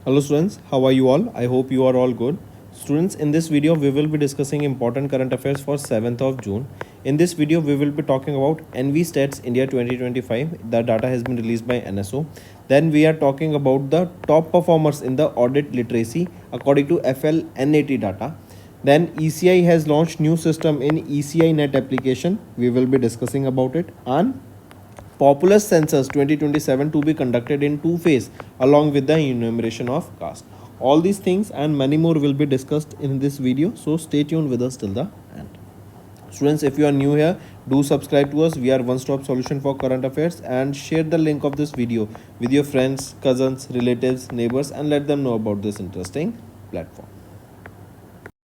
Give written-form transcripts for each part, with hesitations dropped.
Hello students, how are you all? I hope you are all good. Students, in this video we will be discussing important current affairs for 7th of June. In this video we will be talking about NV Stats India 2025. The data has been released by NSO. Then we are talking about the top performers in the audit literacy according to FLNAT data. Then ECI has launched new system in ECI net application. We will be discussing about it. And Populous census 2027 to be conducted in two phases along with the enumeration of caste. All these things and many more will be discussed in this video, so stay tuned with us till the end. Students, if you are new here, do subscribe to us. We are one-stop solution for current affairs, and share the link of this video with your friends, cousins, relatives, neighbors, and let them know about this interesting platform.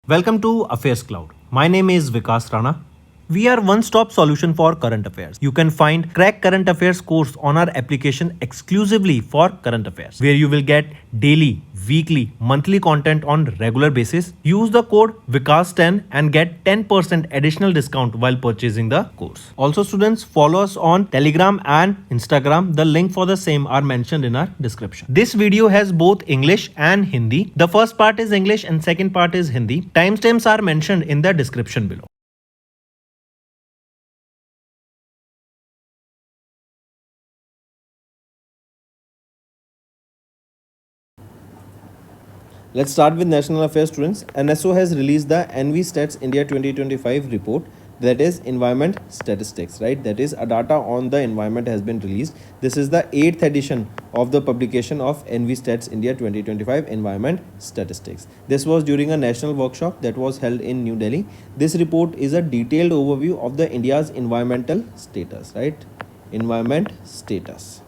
Welcome to Affairs Cloud. My name is Vikas Rana. We are one-stop solution for current affairs. You can find Crack Current Affairs course on our application exclusively for current affairs, where you will get daily, weekly, monthly content on regular basis. Use the code VIKAS10 and get 10% additional discount while purchasing the course. Also students, follow us on Telegram and Instagram. The link for the same are mentioned in our description. This video has both English and Hindi. The first part is English and second part is Hindi. Timestamps are mentioned in the description below. Let's start with national affairs, students. NSO has released the NV Stats India 2025 report, that is environment statistics, right? That is a data on the environment has been released. This is the 8th edition of the publication of NV Stats India 2025 environment statistics. This was during a national workshop that was held in New Delhi. This report is a detailed overview of the India's environmental status, right? Environment status.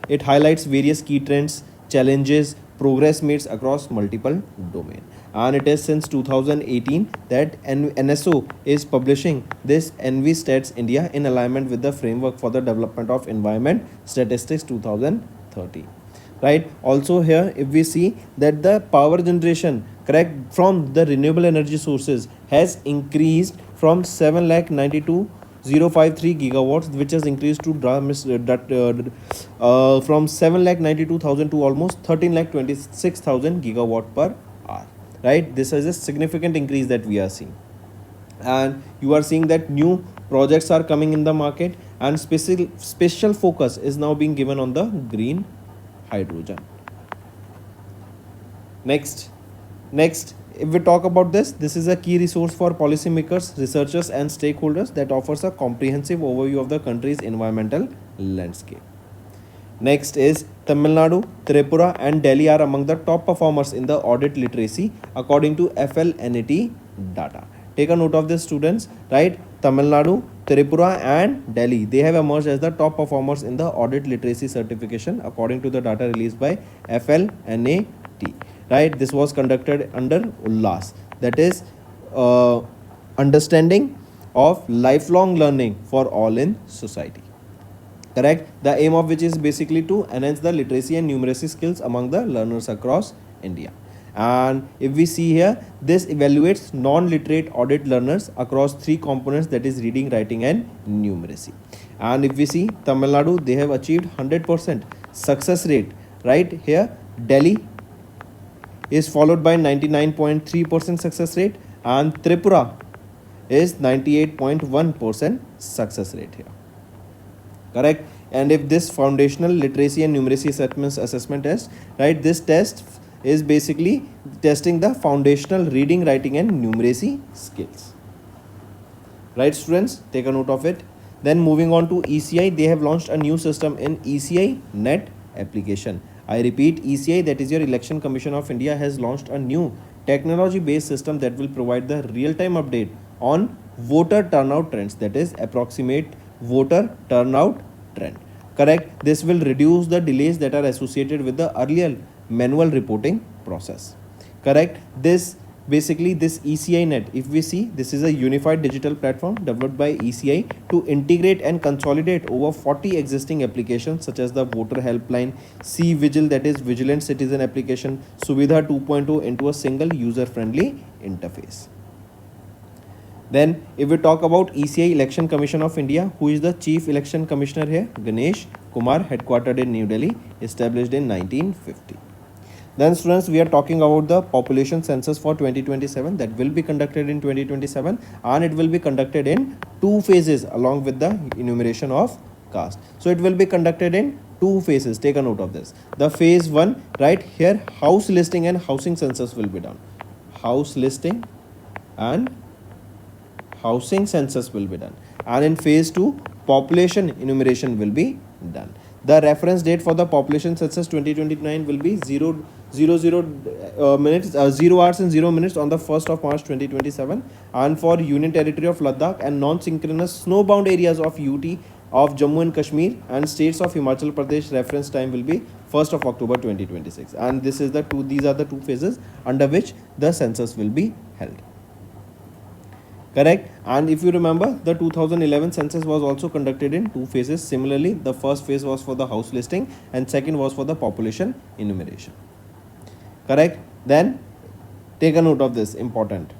It highlights various key trends, challenges, progress made across multiple domains, and it is since 2018 that NSO is publishing this NV Stats India in alignment with the framework for the development of environment statistics 2030, right? Also here, if we see that the power generation correct from the renewable energy sources has increased from 7,92,053 gigawatts, which has increased to from 7,92,000 to almost 13,26,000 gigawatt per hour, right? This is a significant increase that we are seeing, and you are seeing that new projects are coming in the market, and special focus is now being given on the green hydrogen. Next, if we talk about this is a key resource for policymakers, researchers and stakeholders that offers a comprehensive overview of the country's environmental landscape. Next is Tamil Nadu, Tripura and Delhi are among the top performers in the audit literacy according to FLNAT data. Take a note of this, students, right? Tamil Nadu, Tripura and Delhi, they have emerged as the top performers in the audit literacy certification according to the data released by FLNAT. Right, this was conducted under ULLAS, that is understanding of lifelong learning for all in society, correct? The aim of which is basically to enhance the literacy and numeracy skills among the learners across India. And if we see here, this evaluates non-literate audit learners across three components, that is reading, writing and numeracy. And if we see Tamil Nadu, they have achieved 100% success rate, right? Here Delhi is followed by 99.3% success rate, and Tripura is 98.1% success rate here, correct? And if this foundational literacy and numeracy assessment test, right, this test is basically testing the foundational reading, writing and numeracy skills, right? Students, take a note of it. Then moving on to ECI, they have launched a new system in ECI net application. I repeat, ECI, that is your Election Commission of India, has launched a new technology-based system that will provide the real-time update on voter turnout trends, that is approximate voter turnout trend, correct? This will reduce the delays that are associated with the earlier manual reporting process, correct? This ECI net, if we see, this is a unified digital platform developed by ECI to integrate and consolidate over 40 existing applications such as the voter helpline, C-Vigil, that is vigilant citizen application, Suvidha 2.0 into a single user-friendly interface. Then if we talk about ECI Election Commission of India, who is the Chief Election Commissioner here? Ganesh Kumar, headquartered in New Delhi, established in 1950. Then students, we are talking about the population census for 2027 that will be conducted in 2027, and it will be conducted in two phases along with the enumeration of caste. So it will be conducted in two phases. Take a note of this. The phase 1, right here, house listing and housing census will be done. House listing and housing census will be done, and in phase 2 population enumeration will be done. The reference date for the population census 2029 will be 0 hours and 0 minutes on the 1st of March 2027, and for Union Territory of Ladakh and non-synchronous snowbound areas of UT of Jammu and Kashmir and states of Himachal Pradesh, reference time will be 1st of October 2026, and these are the two phases under which the census will be held. Correct. And if you remember, the 2011 census was also conducted in two phases. Similarly, the first phase was for the house listing and second was for the population enumeration. Correct. Then take a note of this, important.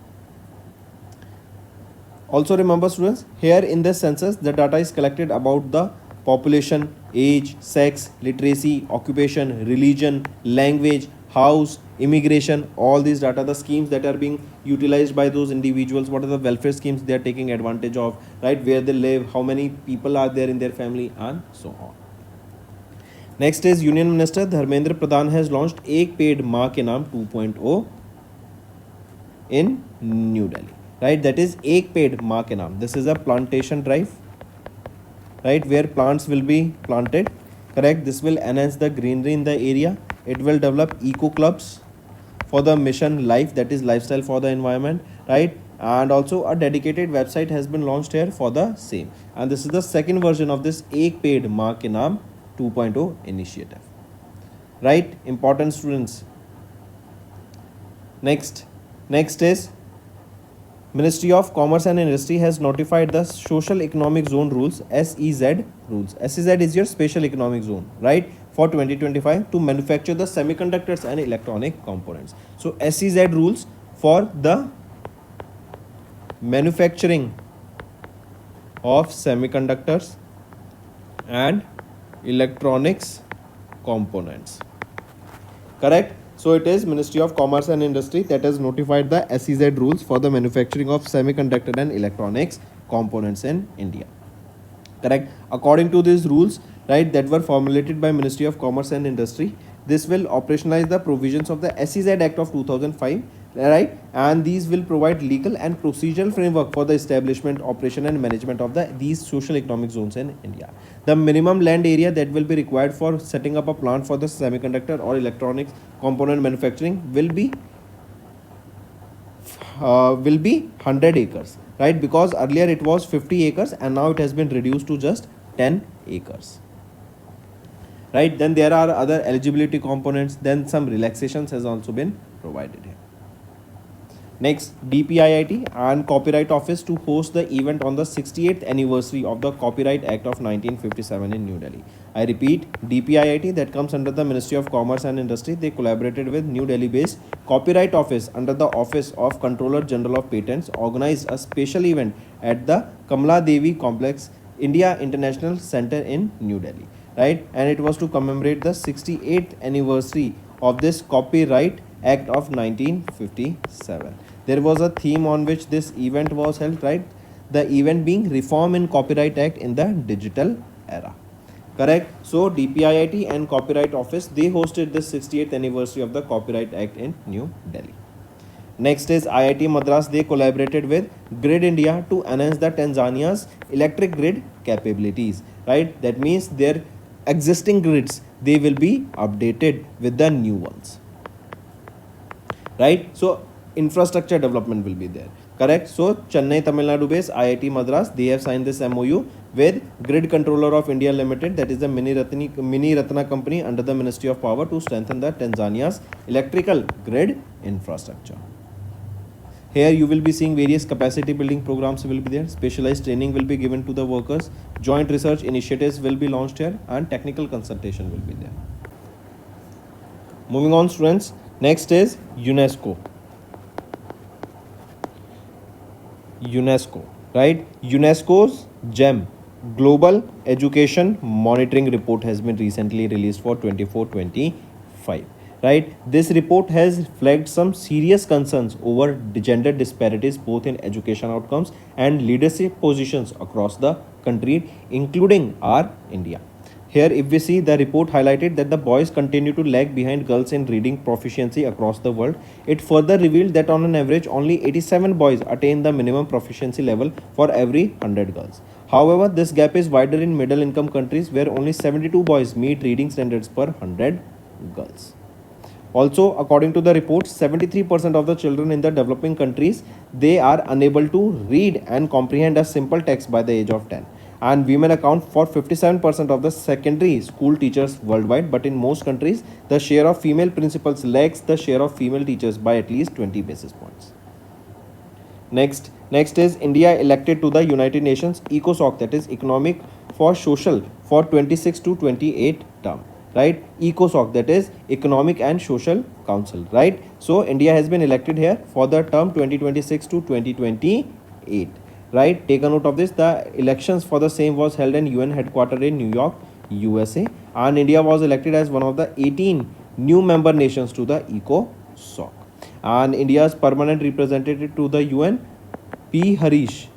Also remember students, here in this census the data is collected about the population, age, sex, literacy, occupation, religion, language, house, immigration, all these data, the schemes that are being utilized by those individuals, what are the welfare schemes they are taking advantage of, right, where they live, how many people are there in their family, and so on. Next is Union Minister Dharmendra Pradhan has launched Ek Ped Maa Ke Naam 2.0 in New Delhi, right, that is Ek Ped Maa Ke Naam. This is a plantation drive, right, where plants will be planted. Correct. This will enhance the greenery in the area. It will develop eco clubs for the mission life, that is lifestyle for the environment, right, and also a dedicated website has been launched here for the same, and this is the second version of this Ek Ped Maa Ke Naam 2.0 initiative, right. Important students. Next is Ministry of Commerce and Industry has notified the Social Economic Zone rules, SEZ rules. SEZ is your special economic zone, right, for 2025 to manufacture the semiconductors and electronic components. So SEZ rules for the manufacturing of semiconductors and electronics components. Correct. So it is Ministry of Commerce and Industry that has notified the SEZ rules for the manufacturing of semiconductor and electronics components in India. Correct. According to these rules, right, that were formulated by Ministry of Commerce and Industry, this will operationalize the provisions of the SEZ Act of 2005, right, and these will provide legal and procedural framework for the establishment, operation and management of these social economic zones in India. The minimum land area that will be required for setting up a plant for the semiconductor or electronics component manufacturing will be 100 acres, right, because earlier it was 50 acres and now it has been reduced to just 10 acres. Right, then there are other eligibility components, then some relaxations has also been provided here. Next, DPIIT and Copyright Office to host the event on the 68th anniversary of the Copyright Act of 1957 in New Delhi. I repeat, DPIIT, that comes under the Ministry of Commerce and Industry, they collaborated with New Delhi based Copyright Office under the Office of Controller General of Patents, organized a special event at the Kamala Devi Complex, India International Center in New Delhi. Right, and it was to commemorate the 68th anniversary of this Copyright Act of 1957. There was a theme on which this event was held, right, the event being Reform in Copyright Act in the Digital Era. Correct. So DPIIT and Copyright Office, they hosted the 68th anniversary of the Copyright Act in New Delhi. Next is IIT Madras, they collaborated with Grid India to enhance the Tanzania's electric grid capabilities, right, that means their existing grids, they will be updated with the new ones, right. So infrastructure development will be there. Correct. So Chennai, Tamil Nadu based IIT Madras, they have signed this MOU with Grid Controller of India Limited, that is the Mini Ratna company under the Ministry of Power, to strengthen the Tanzania's electrical grid infrastructure. Here you will be seeing various capacity building programs will be there, specialized training will be given to the workers, joint research initiatives will be launched here, and technical consultation will be there. Moving on students, next is UNESCO, right, UNESCO's GEM Global Education Monitoring Report has been recently released for 24-25. right? This report has flagged some serious concerns over gender disparities both in education outcomes and leadership positions across the country, including our India. Here, if we see, the report highlighted that the boys continue to lag behind girls in reading proficiency across the world. It further revealed that on an average, only 87 boys attain the minimum proficiency level for every 100 girls. However, this gap is wider in middle income countries where only 72 boys meet reading standards per 100 girls. Also, according to the report, 73% of the children in the developing countries, they are unable to read and comprehend a simple text by the age of 10. And women account for 57% of the secondary school teachers worldwide, but in most countries, the share of female principals lags the share of female teachers by at least 20 basis points. Next is India elected to the United Nations ECOSOC, that is Economic for Social, for 26 to 28 term, right? ECOSOC, that is Economic and Social Council, right? So India has been elected here for the term 2026 to 2028, right? Take a note of this. The elections for the same was held in UN headquarters in New York, USA, and India was elected as one of the 18 new member nations to the ECOSOC. And India's permanent representative to the UN, P. Harish,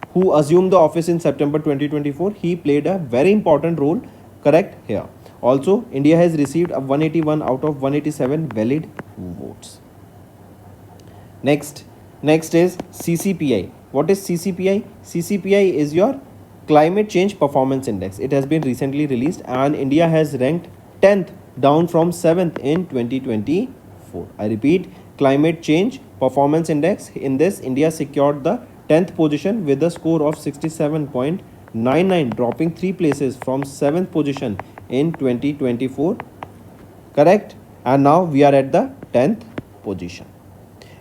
who assumed the office in September 2024, he played a very important role, correct, here. Also, India has received a 181 out of 187 valid votes. Next is CCPI. What is CCPI? CCPI is your Climate Change Performance Index. It has been recently released and India has ranked 10th, down from 7th in 2024. I repeat, Climate Change Performance Index. In this, India secured the 10th position with a score of 67.99, dropping 3 places from 7th position in 2024. Correct? And now we are at the 10th position.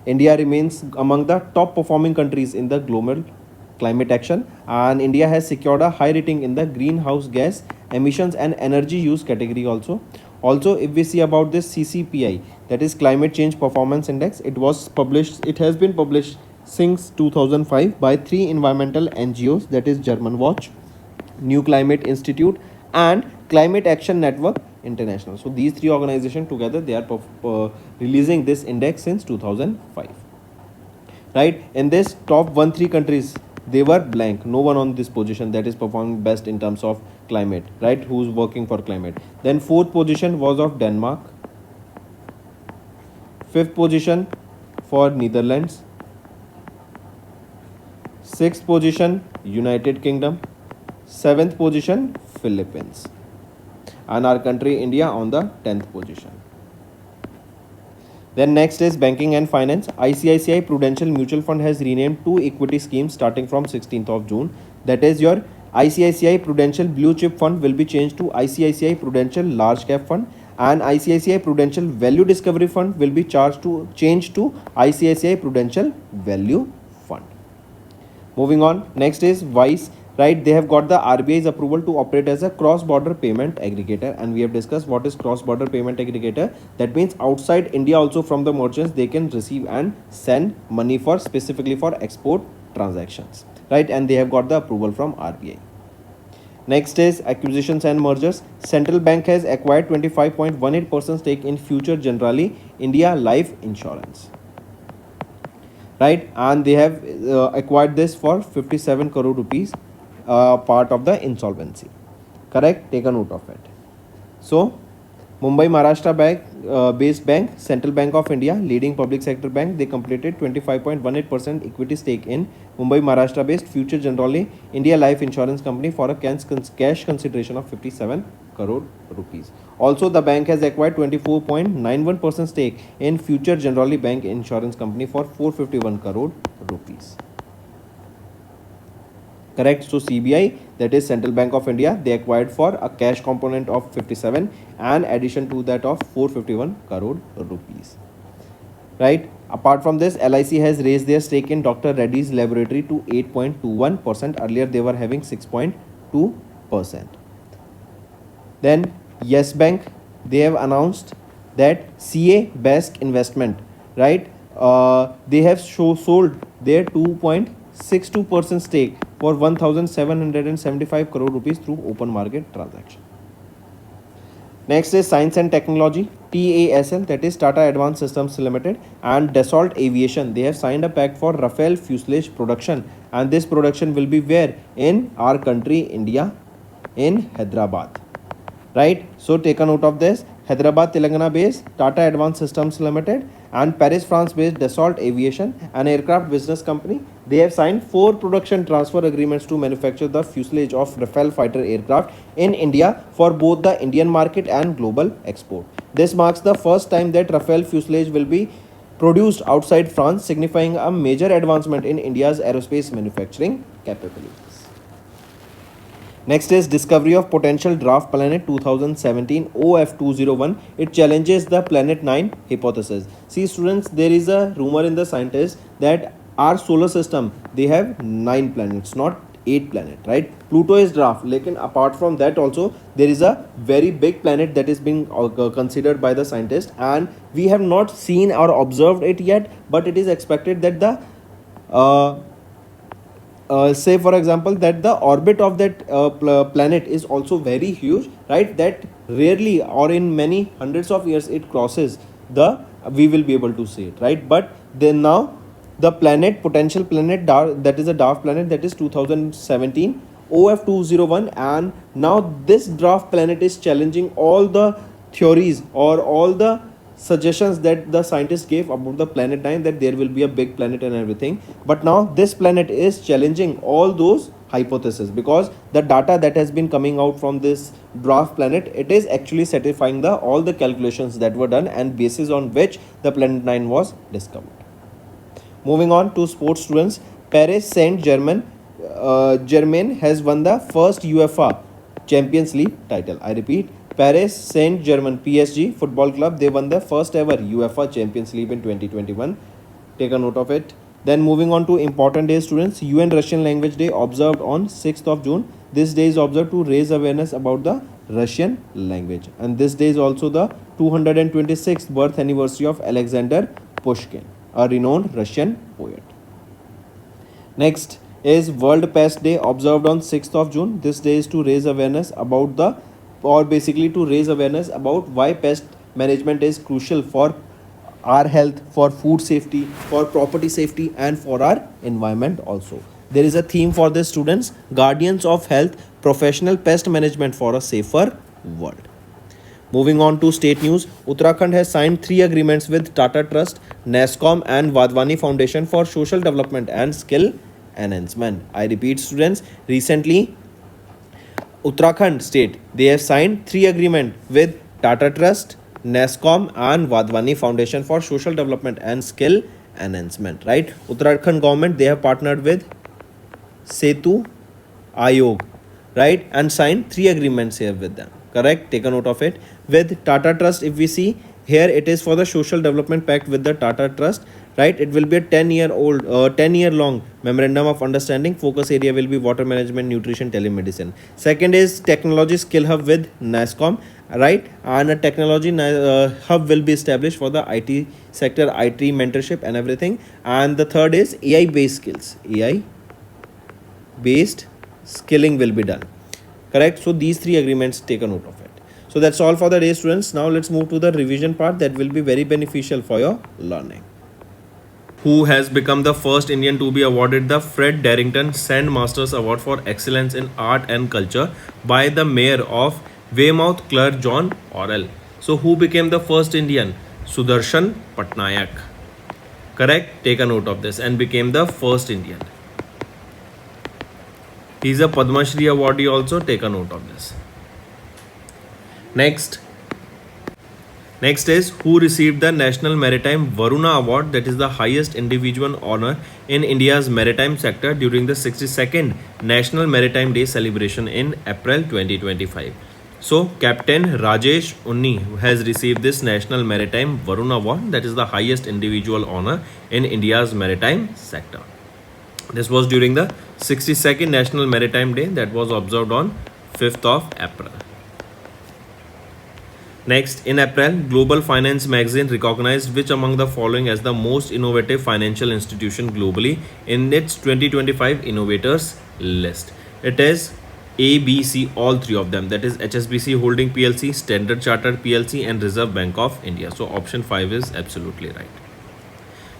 India remains among the top performing countries in the global climate action, and India has secured a high rating in the greenhouse gas emissions and energy use category also. Also, if we see about this CCPI, that is Climate Change Performance Index, it has been published since 2005 by 3 environmental NGOs, that is German Watch, New Climate Institute, and Climate Action Network International. So these 3 organizations together, they are releasing this index since 2005. Right? In this top 1-3 countries, they were blank. No one on this position that is performing best in terms of climate, right? Who's working for climate. Then 4th position was of Denmark. 5th position for Netherlands. 6th position United Kingdom. 7th position Philippines. And our country India on the 10th position. Then next is banking and finance. ICICI Prudential Mutual Fund has renamed 2 equity schemes starting from 16th of June. That is your ICICI Prudential Blue Chip Fund will be changed to ICICI Prudential Large Cap Fund, and ICICI Prudential Value Discovery Fund will be changed to ICICI Prudential Value Fund. Moving on, next is Wise. Right, they have got the RBI's approval to operate as a cross-border payment aggregator, and we have discussed what is cross-border payment aggregator. That means outside India also, from the merchants, they can receive and send money for specifically for export transactions, right? And they have got the approval from RBI. Next is acquisitions and mergers. Central Bank has acquired 25.18% stake in Future Generali India Life Insurance, right? And they have acquired this for 57 crore rupees. Part of the insolvency, correct? Take a note of it. So Mumbai Maharashtra Bank based bank, Central Bank of India, leading public sector bank, they completed 25.18% equity stake in Mumbai Maharashtra based Future Generali India Life Insurance Company for a cash consideration of 57 crore rupees. Also, the bank has acquired 24.91% stake in Future Generali Bank Insurance Company for 451 crore rupees. Correct? So CBI, that is Central Bank of India, they acquired for a cash component of 57 and addition to that of 451 crore rupees. Right? Apart from this, LIC has raised their stake in Dr. Reddy's laboratory to 8.21%. Earlier they were having 6.2%. Then Yes Bank, they have announced that CA Best Investment, right? They have sold their 2.62% stake for 1,775 crore rupees through open market transaction. Next is Science and Technology, TASL, that is Tata Advanced Systems Limited, and Dassault Aviation. They have signed a pact for Rafale fuselage production, and this production will be where? In our country, India, in Hyderabad. Right? So take a note of this. Hyderabad, Telangana based Tata Advanced Systems Limited and Paris, France based Dassault Aviation, an aircraft business company. They have signed 4 production transfer agreements to manufacture the fuselage of Rafale fighter aircraft in India for both the Indian market and global export. This marks the first time that Rafale fuselage will be produced outside France, signifying a major advancement in India's aerospace manufacturing capabilities. Next is Discovery of Potential Dwarf Planet 2017 OF201. It challenges the Planet 9 hypothesis. See students, there is a rumor in the scientists that our solar system, they have 9 planets, not 8 planets, right? Pluto is dwarf. Lekin apart from that also, there is a very big planet that is being considered by the scientists, and we have not seen or observed it yet, but it is expected that the say for example that the orbit of that planet is also very huge, right? That rarely or in many hundreds of years it crosses the, we will be able to see it, right? But then now the planet, potential planet, that is a dwarf planet, that is 2017 OF201, and now this dwarf planet is challenging all the theories or all the suggestions that the scientists gave about the planet 9, that there will be a big planet and everything. But now this planet is challenging all those hypotheses, because the data that has been coming out from this dwarf planet, it is actually satisfying the all the calculations that were done and basis on which the planet 9 was discovered. Moving on to sports students, Paris Saint-Germain has won the first UEFA Champions League title. I repeat, Paris Saint-Germain PSG football club, they won the first ever UEFA Champions League in 2021. Take a note of it. Then moving on to important days students, UN Russian Language Day observed on 6th of June. This day is observed to raise awareness about the Russian language, and this day is also the 226th birth anniversary of Alexander Pushkin, a renowned Russian poet. Next is World Pest Day observed on 6th of June. This day is to raise awareness about the, or basically to raise awareness about why pest management is crucial for our health, for food safety, for property safety, and for our environment also. There is a theme for the students: Guardians of Health, Professional Pest Management for a Safer World. Moving on to state news, Uttarakhand has signed 3 agreements with Tata Trust, NASCOM and Vadwani Foundation for social development and skill enhancement. I repeat students, recently Uttarakhand state, they have signed 3 agreements with Tata Trust, NASCOM and Vadwani Foundation for social development and skill enhancement, right? Uttarakhand government, they have partnered with Setu Ayog, right, and signed 3 agreements here with them. Correct? Take a note of it. With Tata Trust, if we see here, it is for the social development pact with the Tata Trust, right? It will be a 10-year long memorandum of understanding. Focus area will be water management, nutrition, telemedicine. Second is technology skill hub with NASCOM, right? And a technology hub will be established for the IT sector, IT mentorship and everything. And the third is AI based skills. AI based skilling will be done. Correct? So these 3 agreements, take a note of it. So that's all for the day students. Now let's move to the revision part that will be very beneficial for your learning. Who has become the first Indian to be awarded the Fred Darrington Sandmasters Award for Excellence in Art and Culture by the Mayor of Weymouth, Clerk John Orrell. So who became the first Indian? Sudarshan Patnaik. Correct? Take a note of this, and became the first Indian. He is a Padma Shri awardee also. Take a note of this. Next is who received the National Maritime Varuna Award, that is the highest individual honor in India's maritime sector during the 62nd National Maritime Day celebration in April 2025. So Captain Rajesh Unni has received this National Maritime Varuna Award, that is the highest individual honor in India's maritime sector. This was during the 62nd National Maritime Day that was observed on 5th of April. Next, in April, Global Finance magazine recognized which among the following as the most innovative financial institution globally in its 2025 innovators list. It is A, B, C, all three of them. That is HSBC Holding PLC, Standard Chartered PLC, and Reserve Bank of India. So option 5 is absolutely right.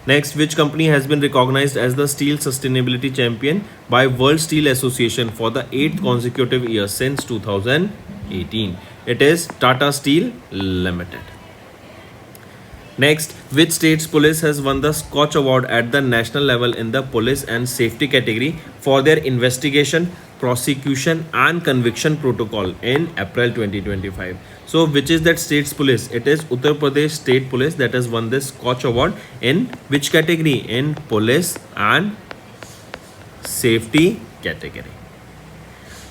Next, which company has been recognized as the Steel Sustainability Champion by World Steel Association for the 8th consecutive year since 2018? It is Tata Steel Limited. Next, which state's police has won the Scotch Award at the national level in the police and safety category for their investigation, prosecution and conviction protocol in April 2025? So, which is that state's police? It is Uttar Pradesh State Police that has won this Scotch Award in which category? In police and safety category.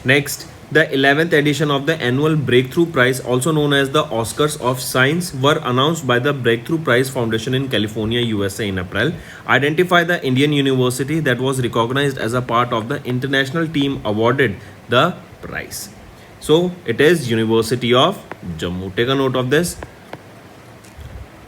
Next, the 11th edition of the annual Breakthrough Prize, also known as the Oscars of Science, were announced by the Breakthrough Prize Foundation in California, USA in April. Identify the Indian university that was recognized as a part of the international team awarded the prize. So, it is University of Jammu. Take a note of this.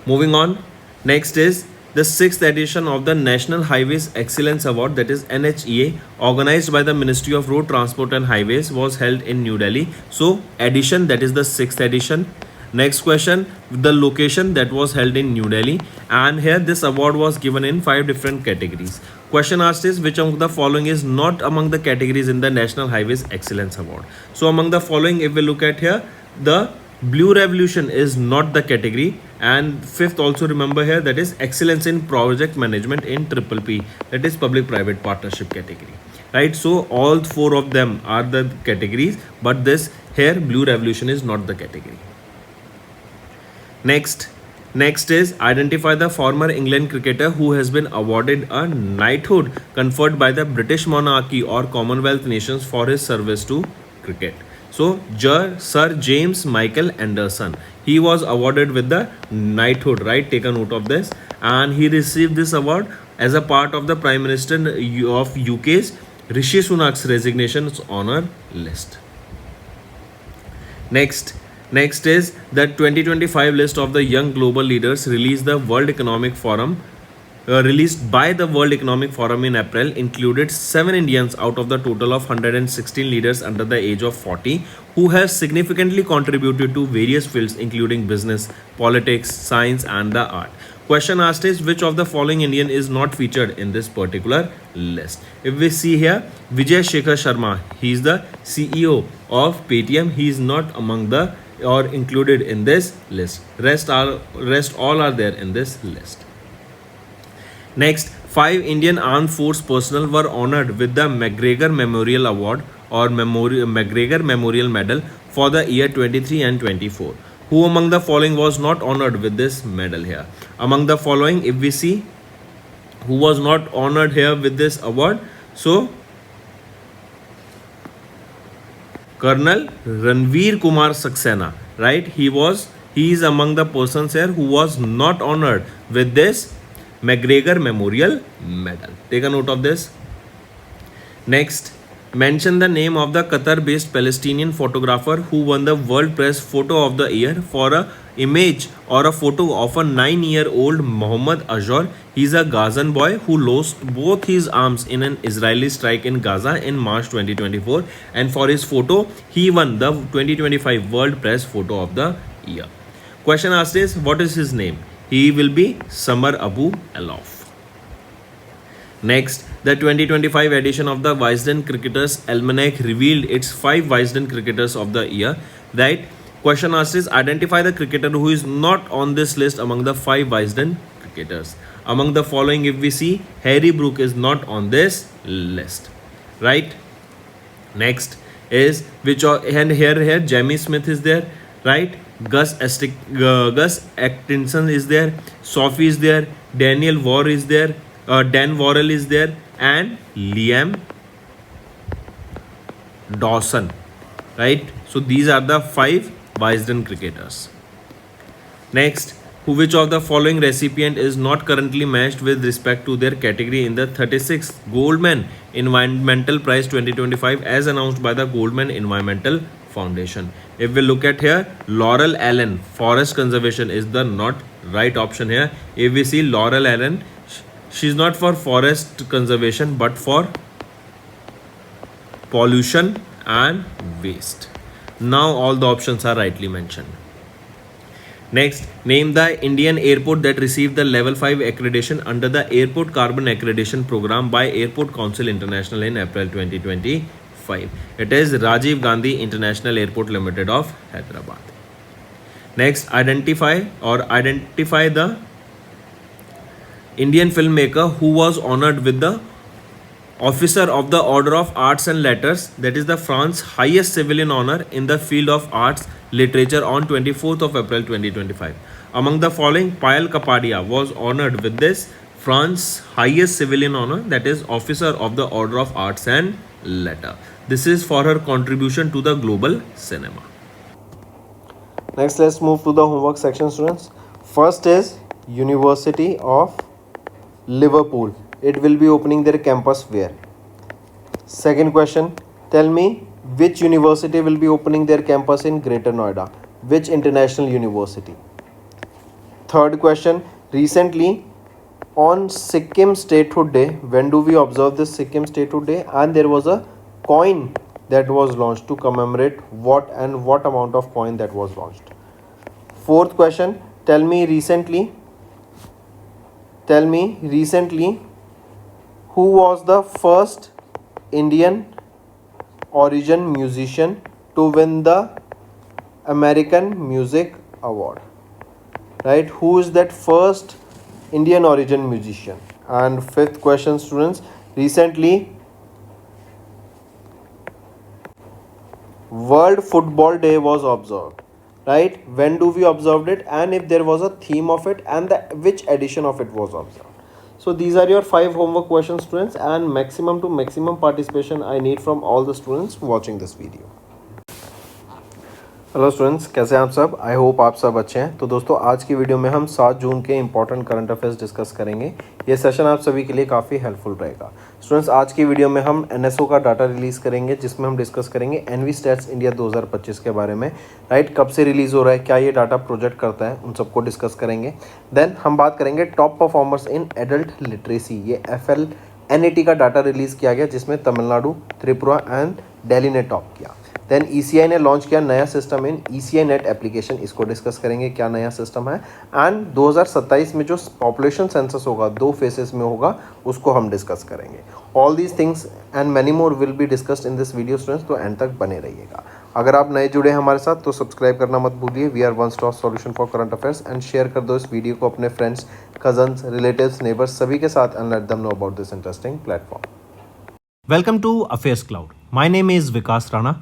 Moving on. Next is the 6th edition of the National Highways Excellence Award, that is NHEA, organized by the Ministry of Road Transport and Highways, was held in New Delhi. So, edition, that is the 6th edition. Next question, the location that was held in New Delhi, and here this award was given in 5 different categories. Question asked is, which among the following is not among the categories in the National Highways Excellence Award? So, among the following, if we look at here, the Blue Revolution is not the category, and 5th also remember here, that is excellence in project management in PPP, that is public private partnership category, right? So all 4 of them are the categories, but this here Blue Revolution is not the category. Next is identify the former England cricketer who has been awarded a knighthood conferred by the British monarchy or Commonwealth nations for his service to cricket. So, Sir James Michael Anderson, he was awarded with the knighthood, right? Take a note of this. And he received this award as a part of the Prime Minister of UK's Rishi Sunak's resignation honor list. Next is the 2025 list of the young global leaders released by the World Economic Forum in April, included 7 Indians out of the total of 116 leaders under the age of 40 who have significantly contributed to various fields including business, politics, science and the art. Question asked is, which of the following Indian is not featured in this particular list? If we see here, Vijay Shekhar Sharma, he is the CEO of Paytm. He is not among the or included in this list. Rest all are there in this list. Next, 5 Indian Armed Force personnel were honored with the McGregor Memorial Award or McGregor Memorial Medal for the year 23 and 24. Who among the following was not honored with this medal here? Among the following, if we see who was not honored here with this award, so Colonel Ranveer Kumar Saxena, right? He is among the persons here who was not honored with this McGregor Memorial Medal. Take a note of this. Next, mention the name of the Qatar-based Palestinian photographer who won the World Press Photo of the Year for a image or a photo of a 9-year-old Mohammad Azhar. He is a Gazan boy who lost both his arms in an Israeli strike in Gaza in March 2024, and for his photo, he won the 2025 World Press Photo of the Year. Question asked is, what is his name? He will be Samar Abu Alof. Next, the 2025 edition of the Wisden Cricketers Almanac revealed its 5 Wisden Cricketers of the Year, right? Question asked is, identify the cricketer who is not on this list among the 5 Wisden cricketers. Among the following, if we see, Harry Brook is not on this list, right? Next is and here Jamie Smith is there, right? Gus Atkinson is there, Sophie is there, Daniel Warr is there, Dan Worrell is there, and Liam Dawson, right? So these are the 5 Wisden cricketers. Next, which of the following recipient is not currently matched with respect to their category in the 36th Goldman Environmental Prize 2025 as announced by the Goldman Environmental Foundation? If we look at here, Laurel Allen, forest conservation is the not right option here. If we see Laurel Allen, she's not for forest conservation but for pollution and waste. Now all the options are rightly mentioned. Next, name the Indian airport that received the level 5 accreditation under the Airport Carbon Accreditation Program by Airport Council International in April 2025. It is Rajiv Gandhi International Airport Limited of Hyderabad. Next, identify the Indian filmmaker who was honored with the Officer of the Order of Arts and Letters, that is the France's highest civilian honor in the field of arts literature on 24th of April 2025. Among the following, Payal Kapadia was honored with this France's highest civilian honor, that is Officer of the Order of Arts and Letters. This is for her contribution to the global cinema. Next, let's move to the homework section, students. First is University of Liverpool. It will be opening their campus where? Second question, tell me which university will be opening their campus in Greater Noida? Which international university? Third question, recently on Sikkim Statehood Day, when do we observe this Sikkim Statehood Day? And there was a coin that was launched to commemorate what and what amount of coin that was launched. Fourth question, tell me recently who was the first Indian origin musician to win the American Music Award? Right? Who is that first Indian origin musician? And fifth question, students, recently World Football Day was observed. Right? When do we observe it, and if there was a theme of it, and which edition of it was observed? So these are your 5 homework questions, students, and maximum to maximum participation I need from all the students watching this video. Hello students, कैसे हैं आप सब? I hope आप सब अच्छे हैं। तो दोस्तों, आज की वीडियो में हम 7 जून के इंपॉर्टेंट करंट अफेयर्स डिस्कस करेंगे। ये सेशन आप सभी के लिए काफ़ी हेल्पफुल रहेगा। स्टूडेंट्स, आज की वीडियो में हम एनएसओ का डाटा रिलीज़ करेंगे, जिसमें हम डिस्कस करेंगे एनवी स्टैट्स इंडिया 2025 के बारे में। राइट, कब से रिलीज़ हो रहा है, क्या ये डाटा प्रोजेक्ट करता है, उन सबको डिस्कस करेंगे। देन हम बात करेंगे top performers in adult literacy. ये FLNAT का डाटा रिलीज़ किया गया, जिसमें तमिलनाडु, त्रिपुरा एंड दिल्ली ने टॉप किया। देन ECI ने लॉन्च किया नया system in ECI net application, इसको डिस्कस करेंगे क्या नया सिस्टम है। एंड 2027 में जो पॉपुलेशन सेंसस होगा 2 फेसेस में होगा, उसको हम डिस्कस करेंगे। All these things and many more will be discussed in this video students, तो एंड तक बने रहिएगा। अगर आप नए जुड़े हैं हमारे साथ तो सब्सक्राइब करना मत भूलिए। We are one stop solution for current affairs, and share कर दो इस वीडियो को अपने फ्रेंड्स, कजन्स, रिलेटिव्स, नेबर्स सभी के साथ, and let them know about this interesting platform. Welcome to Affairs Cloud. My name is Vikas Rana.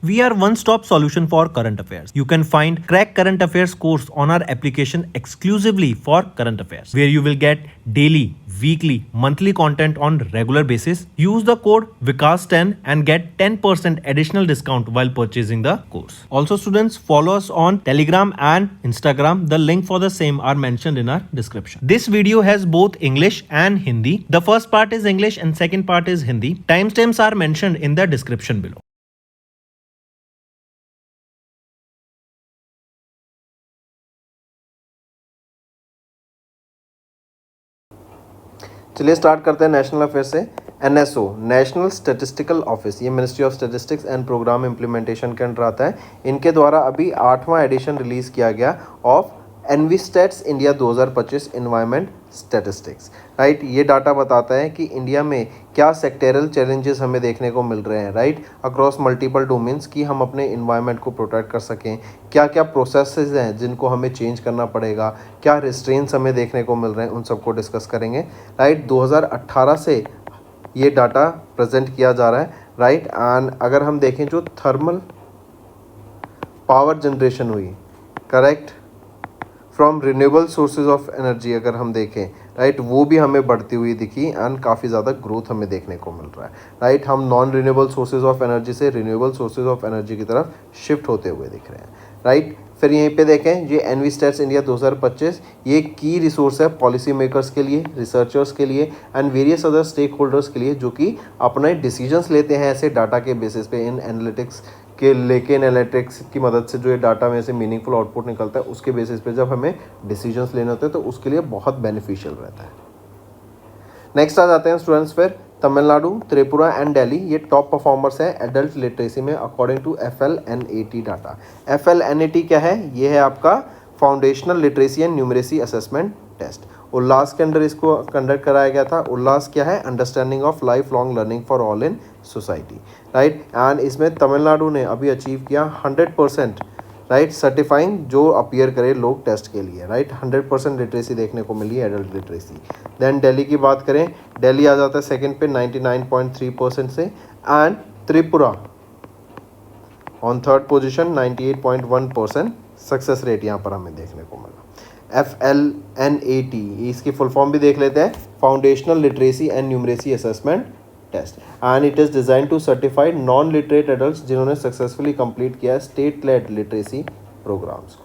We are one-stop solution for current affairs. You can find Crack Current Affairs course on our application exclusively for current affairs, where you will get daily, weekly, monthly content on regular basis. Use the code Vikas10 and get 10% additional discount while purchasing the course. Also, students, follow us on Telegram and Instagram. The link for the same are mentioned in our description. This video has both English and Hindi. The first part is English and second part is Hindi. Timestamps are mentioned in the description below. चलिए start करते हैं national affair से। NSO, national statistical office, ये ministry of statistics and programme implementation के under आता है। इनके द्वारा अभी 8वां एडिशन रिलीज़ किया गया of EnviStats India 2025 environment statistics. Right, ये डाटा बताता है कि इंडिया में क्या सेक्टरल चैलेंजेस हमें देखने को मिल रहे हैं, राइट, अक्रॉस मल्टीपल डोमेन्स, की हम अपने इन्वायरमेंट को प्रोटेक्ट कर सकें। क्या क्या प्रोसेसेस हैं जिनको हमें चेंज करना पड़ेगा, क्या रिस्ट्रेंट्स हमें देखने को मिल रहे हैं, उन सबको डिस्कस करेंगे। राइट, 2018 से ये डाटा प्रेजेंट किया जा रहा है। राइट, एंड अगर हम देखें जो थर्मल पावर जनरेशन हुई, correct, from renewable sources of energy अगर हम देखें, राइट, वो भी हमें बढ़ती हुई दिखी एंड काफ़ी ज़्यादा ग्रोथ हमें देखने को मिल रहा है। राइट, हम non renewable sources of energy से रिन्यूएबल सोर्सेज ऑफ एनर्जी की तरफ शिफ्ट होते हुए दिख रहे हैं। राइट, फिर यहीं पे देखें ये एनवी स्टैट्स इंडिया 2025 ये की रिसोर्स है पॉलिसी मेकर्स के लिए, रिसर्चर्स के लिए and various other stakeholders के लिए, जो कि अपने डिसीजंस लेते हैं ऐसे डाटा के बेसिस पे इन एनालिटिक्स के लेके एनालिटिक्स की मदद से जो ये डाटा में से मीनिंगफुल आउटपुट निकलता है, उसके बेसिस पे जब हमें डिसीजंस लेने होते हैं तो उसके लिए बहुत बेनिफिशियल रहता है। नेक्स्ट आ जाते हैं स्टूडेंट्स फिर तमिलनाडु, त्रिपुरा एंड दिल्ली ये टॉप परफॉर्मर्स हैं एडल्ट लिटरेसी में according to FLNAT data. FLNAT क्या है? ये है आपका foundational literacy and numeracy assessment test. Ullas के अंदर इसको कंडक्ट कराया गया था। उल्लास क्या है? Understanding of life long learning for all in society, right. And इसमें तमिलनाडु ने अभी अचीव किया 100%, राइट, सर्टिफाइंग जो अपीयर करे लोग टेस्ट के लिए, राइट। 100% लिटरेसी देखने को मिली है, एडल्ट लिटरेसी। देन दिल्ली की बात करें, दिल्ली आ जाता है सेकंड पे 99.3% से, and Tripura on third position 98.1% success rate यहाँ पर हमें देखने को मिला। FLNAT इसकी फुल फॉर्म भी देख लेते हैं, foundational literacy and numeracy assessment test, and it is design to certified non literate adults जिन्होंने सक्सेसफुली कंप्लीट किया है स्टेट लेड लिटरेसी प्रोग्राम्स को।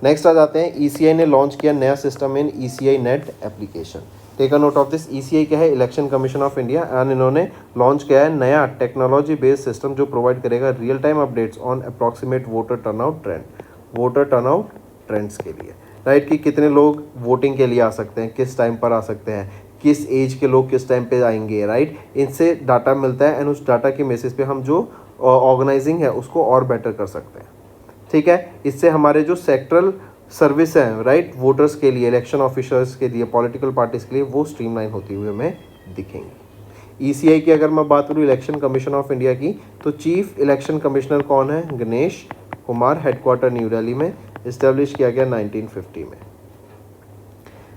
नेक्स्ट आ जाते हैं, ECI ने लॉन्च किया नया system in ECI net application. Take a note of this. ECI क्या है? Election commission of India, and इन्होंने लॉन्च किया है नया टेक्नोलॉजी बेस्ड सिस्टम जो प्रोवाइड करेगा real time updates on approximate voter turnout trend, voter turnout trends के लिए, राइट, कि कितने लोग वोटिंग के लिए आ सकते हैं, किस टाइम पर आ सकते हैं, किस एज के लोग किस टाइम पे आएंगे, राइट। इनसे डाटा मिलता है एंड उस डाटा के बेसिस पे हम जो ऑर्गेनाइजिंग है उसको और बेटर कर सकते हैं, ठीक है। इससे हमारे जो सेक्टरल सर्विस हैं, राइट, वोटर्स के लिए, इलेक्शन ऑफिसर्स के लिए, पॉलिटिकल पार्टीज के लिए, वो स्ट्रीमलाइन होती हुई हमें दिखेंगी। ECI की अगर मैं बात करूँ, इलेक्शन कमीशन ऑफ इंडिया की, तो चीफ इलेक्शन कमिश्नर कौन है? गणेश कुमार, हेडक्वार्टर न्यू दिल्ली में, इस्टेब्लिश किया गया 1950 में।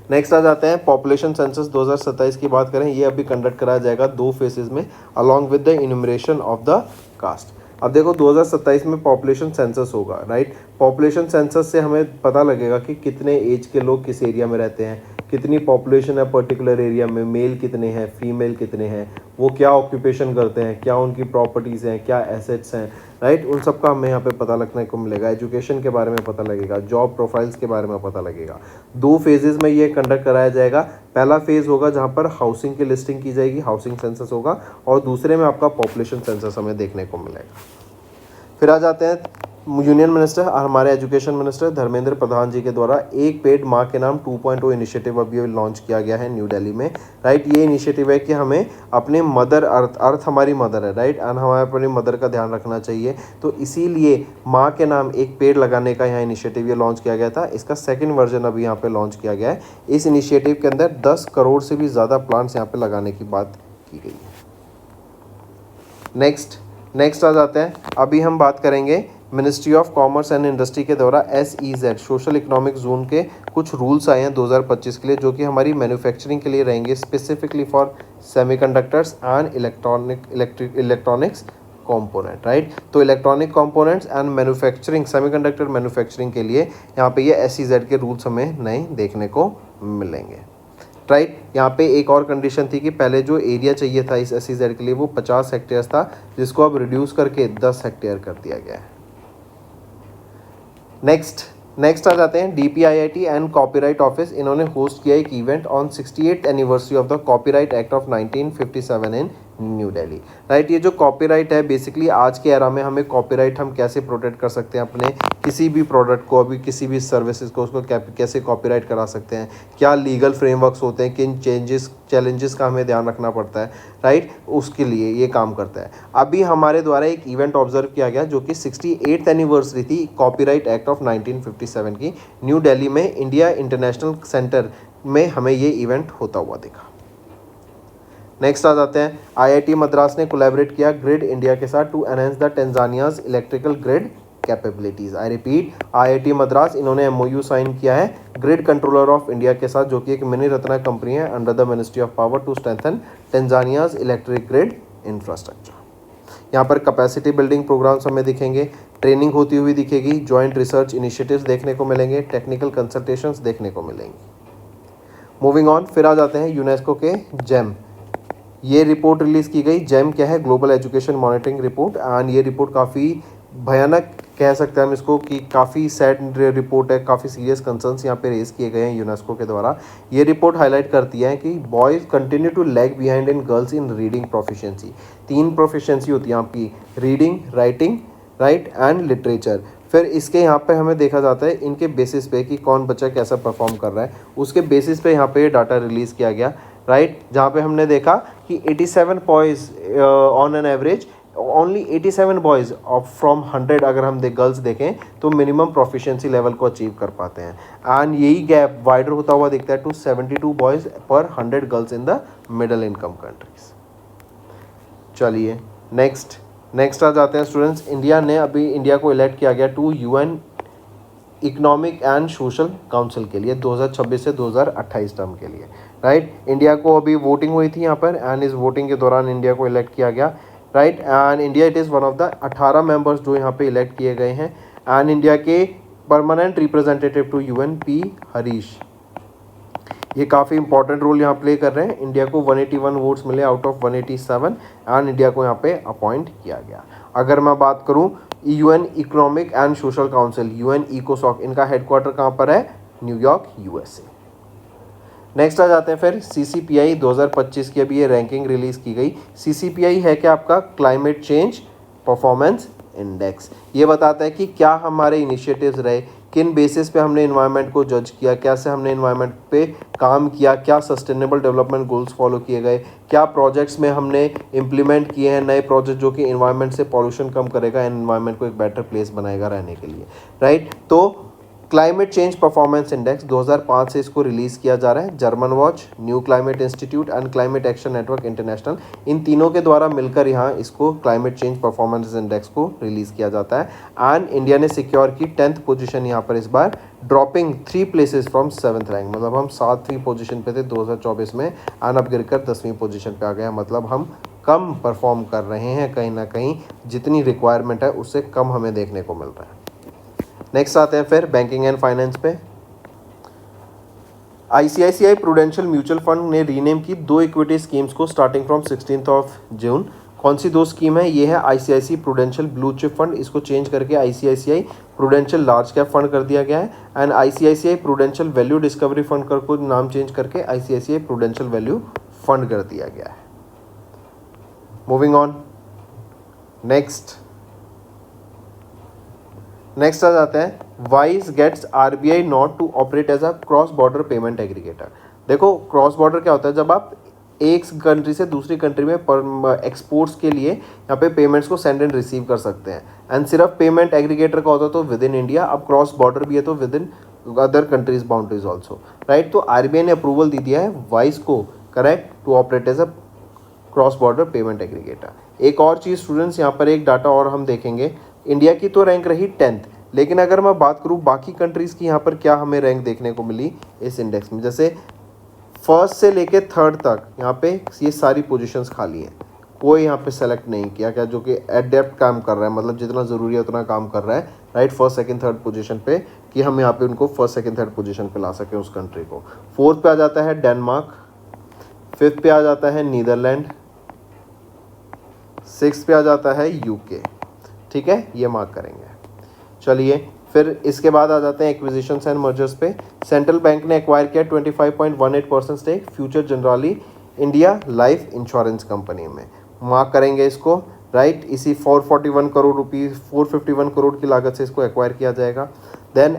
नेक्स्ट आ जाते हैं पॉपुलेशन सेंसस 2027 की बात करें, ये अभी कंडक्ट कराया जाएगा 2 फेजेस में along with the enumeration of the caste. अब देखो 2027 में पॉपुलेशन सेंसस होगा, राइट। पॉपुलेशन सेंसस से हमें पता लगेगा कि कितने एज के लोग किस एरिया में रहते हैं, कितनी पॉपुलेशन है पर्टिकुलर एरिया में, मेल कितने हैं, फीमेल कितने हैं, वो क्या ऑक्यूपेशन करते हैं, क्या उनकी प्रॉपर्टीज़ हैं, क्या एसेट्स हैं, राइट। उन सब का हमें यहाँ पे पता लगने को मिलेगा। एजुकेशन के बारे में पता लगेगा, जॉब प्रोफाइल्स के बारे में पता लगेगा। 2 फेजेस में ये कंडक्ट कराया जाएगा। पहला फेज़ होगा जहाँ पर हाउसिंग की लिस्टिंग की जाएगी, हाउसिंग सेंसस होगा, और दूसरे में आपका पॉपुलेशन सेंसस हमें देखने को मिलेगा। फिर आ जाते हैं यूनियन मिनिस्टर और हमारे एजुकेशन मिनिस्टर धर्मेंद्र प्रधान जी के द्वारा एक पेड माँ के नाम 2.0 इनिशिएटिव अभी लॉन्च किया गया है न्यू दिल्ली में, राइट। ये इनिशिएटिव है कि हमें अपने मदर अर्थ हमारी मदर है, राइट, एंड हमें अपनी मदर का ध्यान रखना चाहिए, तो इसीलिए माँ के नाम एक पेड़ लगाने का यहाँ इनिशिएटिव ये लॉन्च किया गया था। इसका सेकेंड वर्जन अभी यहाँ पे लॉन्च किया गया है। इस इनिशिएटिव के अंदर 10 करोड़ से भी ज़्यादा प्लांट्स यहाँ पे लगाने की बात की गई है। नेक्स्ट आ जाते हैं, अभी हम बात करेंगे ministry of commerce and industry के द्वारा SEZ सोशल इकोनॉमिक जोन के कुछ रूल्स आए हैं 2025 के लिए, जो कि हमारी मैन्युफैक्चरिंग के लिए रहेंगे, specifically for semiconductors and electronics component, right. तो electronic components and manufacturing, semiconductor manufacturing के लिए यहाँ पे ये SEZ के रूल्स हमें नए देखने को मिलेंगे, राइट। यहाँ पे एक और कंडीशन थी कि पहले जो एरिया चाहिए था इस SEZ के लिए वो 50 हेक्टेयर था, जिसको अब रिड्यूस करके 10 हेक्टेयर कर दिया गया है। नेक्स्ट आ जाते हैं DPIIT एंड कॉपीराइट ऑफिस। इन्होंने होस्ट किया एक event on 68th anniversary of the copyright act of 1957 in new Delhi, right. ये जो कॉपीराइट है बेसिकली आज के एरा में हमें कॉपीराइट हम कैसे प्रोटेक्ट कर सकते हैं अपने किसी भी प्रोडक्ट को, अभी किसी भी सर्विसेज को, उसको कैसे कॉपीराइट करा सकते हैं, क्या लीगल फ्रेमवर्क्स होते हैं, किन चैलेंजेस का हमें ध्यान रखना पड़ता है, राइट, उसके लिए ये काम करता है। अभी हमारे द्वारा एक इवेंट ऑब्जर्व किया गया जो कि 68th एनिवर्सरी थी कॉपीराइट एक्ट ऑफ 1957 की, न्यू दिल्ली में इंडिया इंटरनेशनल सेंटर में हमें ये इवेंट होता हुआ दिखा। नेक्स्ट आ जाते हैं, IIT मद्रास ने कोलैबोरेट किया ग्रिड इंडिया के साथ to enhance the Tanzania's electrical grid capabilities. I repeat, IIT Madras इन्होंने MOU साइन किया है ग्रिड कंट्रोलर ऑफ इंडिया के साथ, जो कि एक मिनी रत्ना कंपनी है under the ministry of power, to strengthen Tanzania's electric grid infrastructure. यहाँ पर कैपेसिटी बिल्डिंग प्रोग्राम्स हमें दिखेंगे, ट्रेनिंग होती हुई दिखेगी, जॉइंट रिसर्च इनिशिएटिव्स देखने को मिलेंगे, टेक्निकल कंसल्टेशंस देखने को मिलेंगी। मूविंग ऑन, फिर आ जाते हैं यूनेस्को के जेम। ये रिपोर्ट रिलीज़ की गई। जेम क्या है? Global education monitoring report, and ये रिपोर्ट काफ़ी भयानक कह सकते हैं हम इसको कि काफ़ी सैड रिपोर्ट है, काफ़ी सीरियस कंसर्न्स यहाँ पे रेज किए गए हैं यूनेस्को के द्वारा। ये रिपोर्ट हाईलाइट करती है कि boys continue to lag behind in girls in reading proficiency. 3 proficiency होती है आपकी, reading, writing, right, and literature. फिर इसके यहाँ पे हमें देखा जाता है इनके बेसिस पे कि कौन बच्चा कैसा परफॉर्म कर रहा है, उसके बेसिस पे यहाँ पे डाटा रिलीज़ किया गया। राइट, जहाँ पे हमने देखा कि 87 boys on an average, only 87 boys from 100 अगर हम गर्ल्स देखें तो मिनिमम प्रोफिशिएंसी लेवल को अचीव कर पाते हैं, एंड यही गैप वाइडर होता हुआ दिखता है टू 72 बॉयज़ पर 100 girls in the middle income countries. चलिए नेक्स्ट आ जाते हैं स्टूडेंट्स। इंडिया को इलेक्ट किया गया to UN economic and social council के लिए 2026 से 2028 टर्म के लिए, राइट। इंडिया को अभी वोटिंग हुई थी यहाँ पर, एंड इस वोटिंग के दौरान इंडिया को इलेक्ट किया गया, right. And India it is one of the 18 members जो यहाँ पे इलेक्ट किए गए हैं, एंड इंडिया के permanent representative to UN P Harish, ये काफ़ी इंपॉर्टेंट रोल यहाँ प्ले कर रहे हैं। इंडिया को 181 वोट्स मिले आउट ऑफ 187, एंड इंडिया को यहाँ पे अपॉइंट किया गया। अगर मैं बात करूँ UN economic and social council, UN इकोसॉक, इनका हेडक्वार्टर कहाँ पर है? New York, USA. नेक्स्ट आ जाते हैं फिर सीसीपीआई 2025 की अभी ये रैंकिंग रिलीज़ की गई। सीसीपीआई है क्या? आपका क्लाइमेट चेंज परफॉर्मेंस इंडेक्स। ये बताता है कि क्या हमारे इनिशिएटिव्स रहे, किन बेसिस पे हमने इन्वायरमेंट को जज किया, कैसे हमने इन्वायरमेंट पे काम किया, क्या सस्टेनेबल डेवलपमेंट गोल्स फॉलो किए गए, क्या प्रोजेक्ट्स में हमने इम्प्लीमेंट किए हैं नए प्रोजेक्ट जो कि इन्वायरमेंट से पॉल्यूशन कम करेगा एंड इन्वायरमेंट को एक बेटर प्लेस बनाएगा रहने के लिए, राइट। तो क्लाइमेट चेंज परफॉर्मेंस इंडेक्स 2005 से इसको रिलीज़ किया जा रहा है। German Watch, New Climate Institute and Climate Action Network International, इन तीनों के द्वारा मिलकर यहाँ इसको क्लाइमेट चेंज परफॉर्मेंस इंडेक्स को रिलीज़ किया जाता है, एंड इंडिया ने सिक्योर की 10th पोजीशन यहाँ पर इस बार, dropping 3 places from 7th rank. मतलब हम 7वीं पोजीशन पे थे 2024 में, एंड अब गिरकर 10वीं पोजीशन पे आ गए। मतलब हम कम परफॉर्म कर रहे हैं, कहीं ना कहीं जितनी रिक्वायरमेंट है उससे कम हमें देखने को मिल रहा है। नेक्स्ट आते हैं फिर बैंकिंग एंड फाइनेंस पे। आईसीआईसीआई प्रूडेंशियल म्यूचुअल फंड ने रीनेम की 2 इक्विटी स्कीम्स को स्टार्टिंग फ्रॉम 16 जून। कौन सी 2 स्कीम है? ये है ICICI Prudential blue chip fund, इसको चेंज करके ICICI Prudential large cap fund कर दिया गया है, and ICICI Prudential value discovery fund को नाम चेंज करके आईसीआईसीआई प्रूडेंशियल वैल्यू फंड कर दिया गया है। मूविंग ऑन, नेक्स्ट आ जाते हैं Wise gets RBI not to operate as a cross border payment aggregator. देखो क्रॉस बॉर्डर क्या होता है? जब आप एक कंट्री से दूसरी कंट्री में एक्सपोर्ट्स के लिए यहाँ पे पेमेंट्स को सेंड एंड रिसीव कर सकते हैं, एंड सिर्फ पेमेंट एग्रीगेटर का होता है तो विद इन इंडिया, अब क्रॉस बॉर्डर भी है तो within other countries boundaries also, right. तो आरबीआई ने अप्रूवल दे दिया है वाइज को, correct, to operate as a cross border payment aggregator. एक और चीज़ स्टूडेंट्स, यहाँ पर एक डाटा और हम देखेंगे। इंडिया की तो रैंक रही 10th, लेकिन अगर मैं बात करूँ बाकी कंट्रीज़ की, यहाँ पर क्या हमें रैंक देखने को मिली इस इंडेक्स में। जैसे फर्स्ट से लेके 3rd तक यहाँ पे ये सारी पोजीशंस खाली हैं, कोई यहाँ पे सेलेक्ट नहीं किया क्या, जो कि एडेप्ट काम कर रहा है, मतलब जितना ज़रूरी है उतना काम कर रहा है, right. 1st, 2nd, 3rd position पे, कि हम यहाँ पे उनको 1st, 2nd, 3rd पोजीशन पे ला सकें उस कंट्री को। 4th पे आ जाता है डेनमार्क, 5th पे आ जाता है नीदरलैंड, 6th पे आ जाता है यूके, ठीक है, ये मार्क करेंगे। चलिए फिर इसके बाद आ जाते हैं एक्विजिशंस एंड मर्जर्स पे। सेंट्रल बैंक ने एक्वायर किया 25.18% stake Future Generali India Life Insurance company में, मार्क करेंगे इसको, राइट। इसी 451 करोड़ की लागत से इसको एक्वायर किया जाएगा। देन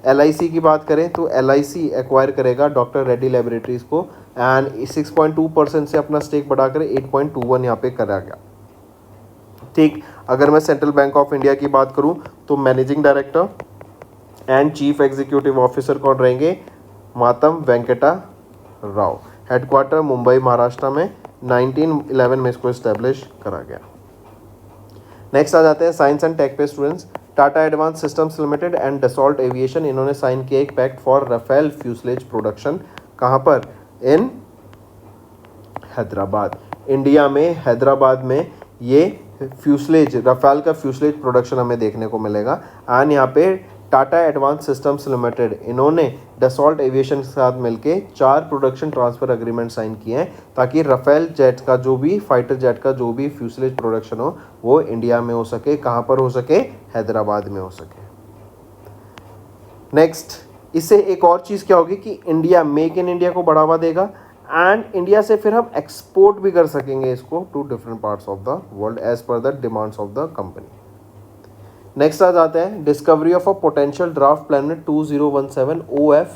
एलआईसी की बात करें तो एलआईसी एक्वायर करेगा डॉक्टर रेड्डी लेबोरेटरीज को, एंड 6.2% से अपना स्टेक बढ़ाकर 8.21 यहाँ पे करा गया, ठीक। अगर मैं सेंट्रल बैंक ऑफ इंडिया की बात करूं तो managing director and chief executive officer कौन रहेंगे? मातम वेंकटा राव। हेडक्वार्टर मुंबई महाराष्ट्र में, 1911 में इसको इस्टेब्लिश करा गया। नेक्स्ट आ जाते हैं साइंस एंड टेक पे students. Tata Advanced Systems Limited and Dassault Aviation, इन्होंने साइन किया एक pact for Rafale fuselage production. कहाँ पर? इन हैदराबाद, इंडिया में, हैदराबाद में ये फ्यूसलेज, राफेल का फ्यूसलेज प्रोडक्शन हमें देखने को मिलेगा। एंड यहाँ पे टाटा एडवांस सिस्टम्स लिमिटेड, इन्होंने डसॉल्ट एविएशन के साथ मिलके 4 प्रोडक्शन ट्रांसफ़र एग्रीमेंट साइन किए हैं, ताकि राफेल जेट का जो भी फाइटर जेट का जो भी फ्यूसलेज प्रोडक्शन हो वो इंडिया में हो सके। कहाँ पर हो सके? हैदराबाद में हो सके। नेक्स्ट, इससे एक और चीज़ क्या होगी कि इंडिया, मेक इन इंडिया को बढ़ावा देगा, एंड इंडिया से फिर हम एक्सपोर्ट भी कर सकेंगे इसको to different parts of the world as per the demands of the company. Next आ जाते हैं discovery of a potential dwarf planet 2017 OF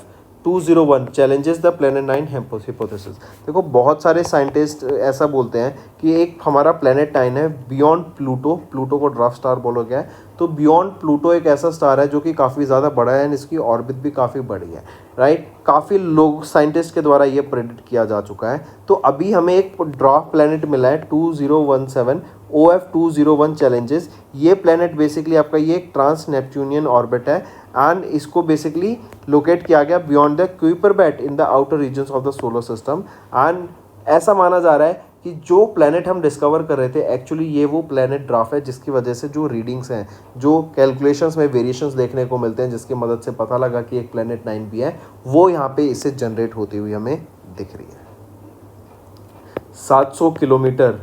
201 challenges the planet 9 hypothesis। देखो बहुत सारे साइंटिस्ट ऐसा बोलते हैं कि एक हमारा प्लेनेट 9 है बियॉन्ड प्लूटो, प्लूटो को ड्राफ्ट स्टार बोला गया है, तो बियॉन्ड प्लूटो एक ऐसा स्टार है जो कि काफ़ी ज़्यादा बड़ा है एंड इसकी ऑर्बिट भी काफ़ी बड़ी है, राइट। काफ़ी लोग साइंटिस्ट के द्वारा ये प्रेडिक्ट किया जा चुका है। तो अभी हमें एक ड्राफ्ट प्लेनेट मिला है 2017 OF201 चैलेंजेस। ये प्लेनेट बेसिकली आपका ये एक ट्रांस नेपच्यूनियन ऑर्बिट है एंड इसको बेसिकली लोकेट किया गया beyond the Kuiper belt in the outer regions of the solar system. And ऐसा माना जा रहा है कि जो प्लेनेट हम डिस्कवर कर रहे थे एक्चुअली ये वो प्लेनेट ड्राफ्ट है जिसकी वजह से जो रीडिंग्स हैं, जो कैलकुलेशंस में वेरिएशंस देखने को मिलते हैं, जिसकी मदद से पता लगा कि एक प्लेनेट 9 भी है, वो यहाँ पे इससे जनरेट होती हुई हमें दिख रही है। 700 किलोमीटर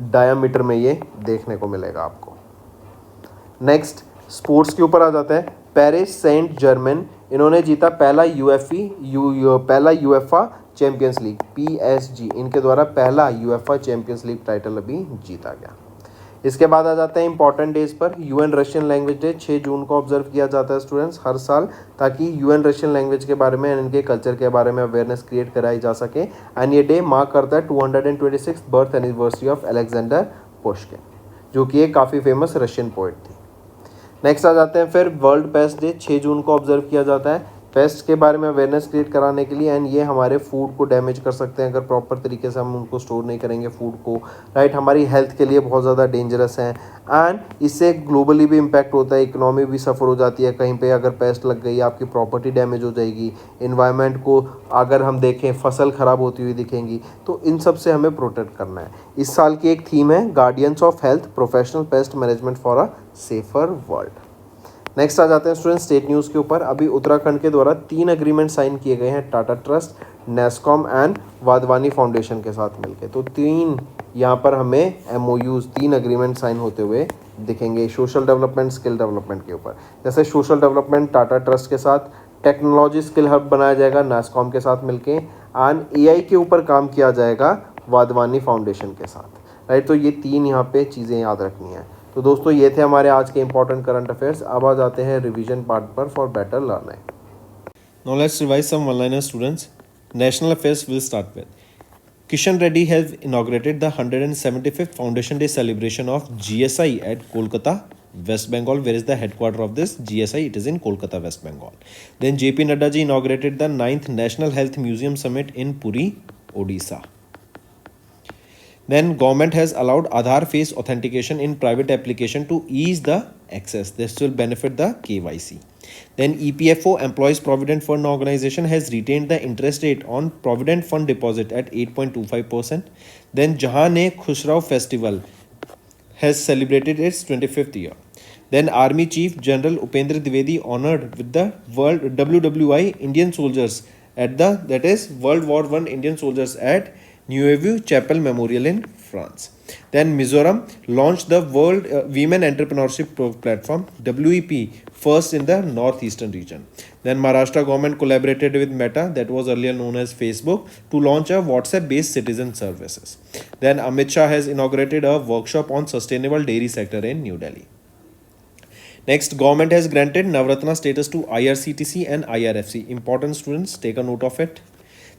डायामीटर में ये देखने को मिलेगा आपको। नेक्स्ट स्पोर्ट्स के ऊपर आ जाते हैं। पेरिस सेंट जर्मेन, इन्होंने जीता पहला पहला यूएफा चैंपियंस लीग, PSG इनके द्वारा पहला यूएफा चैंपियंस लीग टाइटल अभी जीता गया। इसके बाद आ जाते हैं इंपॉर्टेंट डेज पर। UN रशियन लैंग्वेज डे 6 जून को ऑब्जर्व किया जाता है स्टूडेंट्स हर साल, ताकि UN रशियन लैंग्वेज के बारे में इनके कल्चर के बारे में अवेयरनेस क्रिएट कराई जा सके। एंड ये डे मार्क करता है 226 birth anniversary of Alexander Pushkin, जो कि एक काफ़ी फेमस रशियन पोइट थी। नेक्स्ट आ जाते हैं फिर वर्ल्ड पेस्ट डे 6 जून को ऑब्जर्व किया जाता है पेस्ट के बारे में अवेयरनेस क्रिएट कराने के लिए। एंड ये हमारे फूड को डैमेज कर सकते हैं अगर प्रॉपर तरीके से हम उनको स्टोर नहीं करेंगे फूड को, राइट। हमारी हेल्थ के लिए बहुत ज़्यादा डेंजरस हैं एंड इससे ग्लोबली भी इम्पैक्ट होता है, इकोनॉमी भी सफ़र हो जाती है। कहीं पे अगर पेस्ट लग गई आपकी प्रॉपर्टी डैमेज हो जाएगी, इन्वायरमेंट को अगर हम देखें फसल ख़राब होती हुई दिखेंगी, तो इन सब से हमें प्रोटेक्ट करना है। इस साल की एक थीम है guardians of health professional pest management for a safer world. Next आ जाते हैं स्टूडेंट स्टेट न्यूज़ के ऊपर। अभी उत्तराखंड के द्वारा 3 एग्रीमेंट साइन किए गए हैं Tata trust, NASSCOM and Wadhwani foundation के साथ मिलकर। तो 3 यहाँ पर हमें MOUs 3 एग्रीमेंट साइन होते हुए दिखेंगे सोशल डेवलपमेंट स्किल डेवलपमेंट के ऊपर। जैसे सोशल डेवलपमेंट टाटा ट्रस्ट के साथ, टेक्नोलॉजी स्किल हब बनाया जाएगा नेस्कॉम के साथ मिलके, एंड AI के ऊपर काम किया जाएगा वाधवानी फाउंडेशन के साथ, राइट। तो ये 3 यहाँ पे चीज़ें याद रखनी है। तो दोस्तों ये थे हमारे आज के इंपॉर्टेंट करंट अफेयर्स। अब आ जाते हैं रिवीजन पार्ट पर for better learning. Now let's revise some one-liner students. National affairs will start with. Kishan Reddy has inaugurated the 175th Foundation Day celebration of GSI at Kolkata, West Bengal. Where is the headquarter of this GSI? It is in Kolkata, West Bengal. Then JP Nadda ji inaugurated the 9th National Health Museum Summit in Puri, Odisha. Then government has allowed Aadhaar face authentication in private application to ease the access. This will benefit the KYC. Then EPFO, Employees Provident Fund Organization, has retained the interest rate on Provident Fund deposit at 8.25%. Then Jahan-e-Khusrau Festival has celebrated its 25th year. Then Army Chief General Upendra Dwivedi honored with the World WWI Indian soldiers at the, that is World War I Indian soldiers at Neuve Chapel Memorial in France. Then Mizoram launched the World Women Entrepreneurship Platform WEP first in the northeastern region. Then Maharashtra government collaborated with Meta, that was earlier known as Facebook, to launch a WhatsApp based citizen services. Then Amit Shah has inaugurated a workshop on sustainable dairy sector in New Delhi. Next, government has granted Navratna status to IRCTC and IRFC. Important students, take a note of it.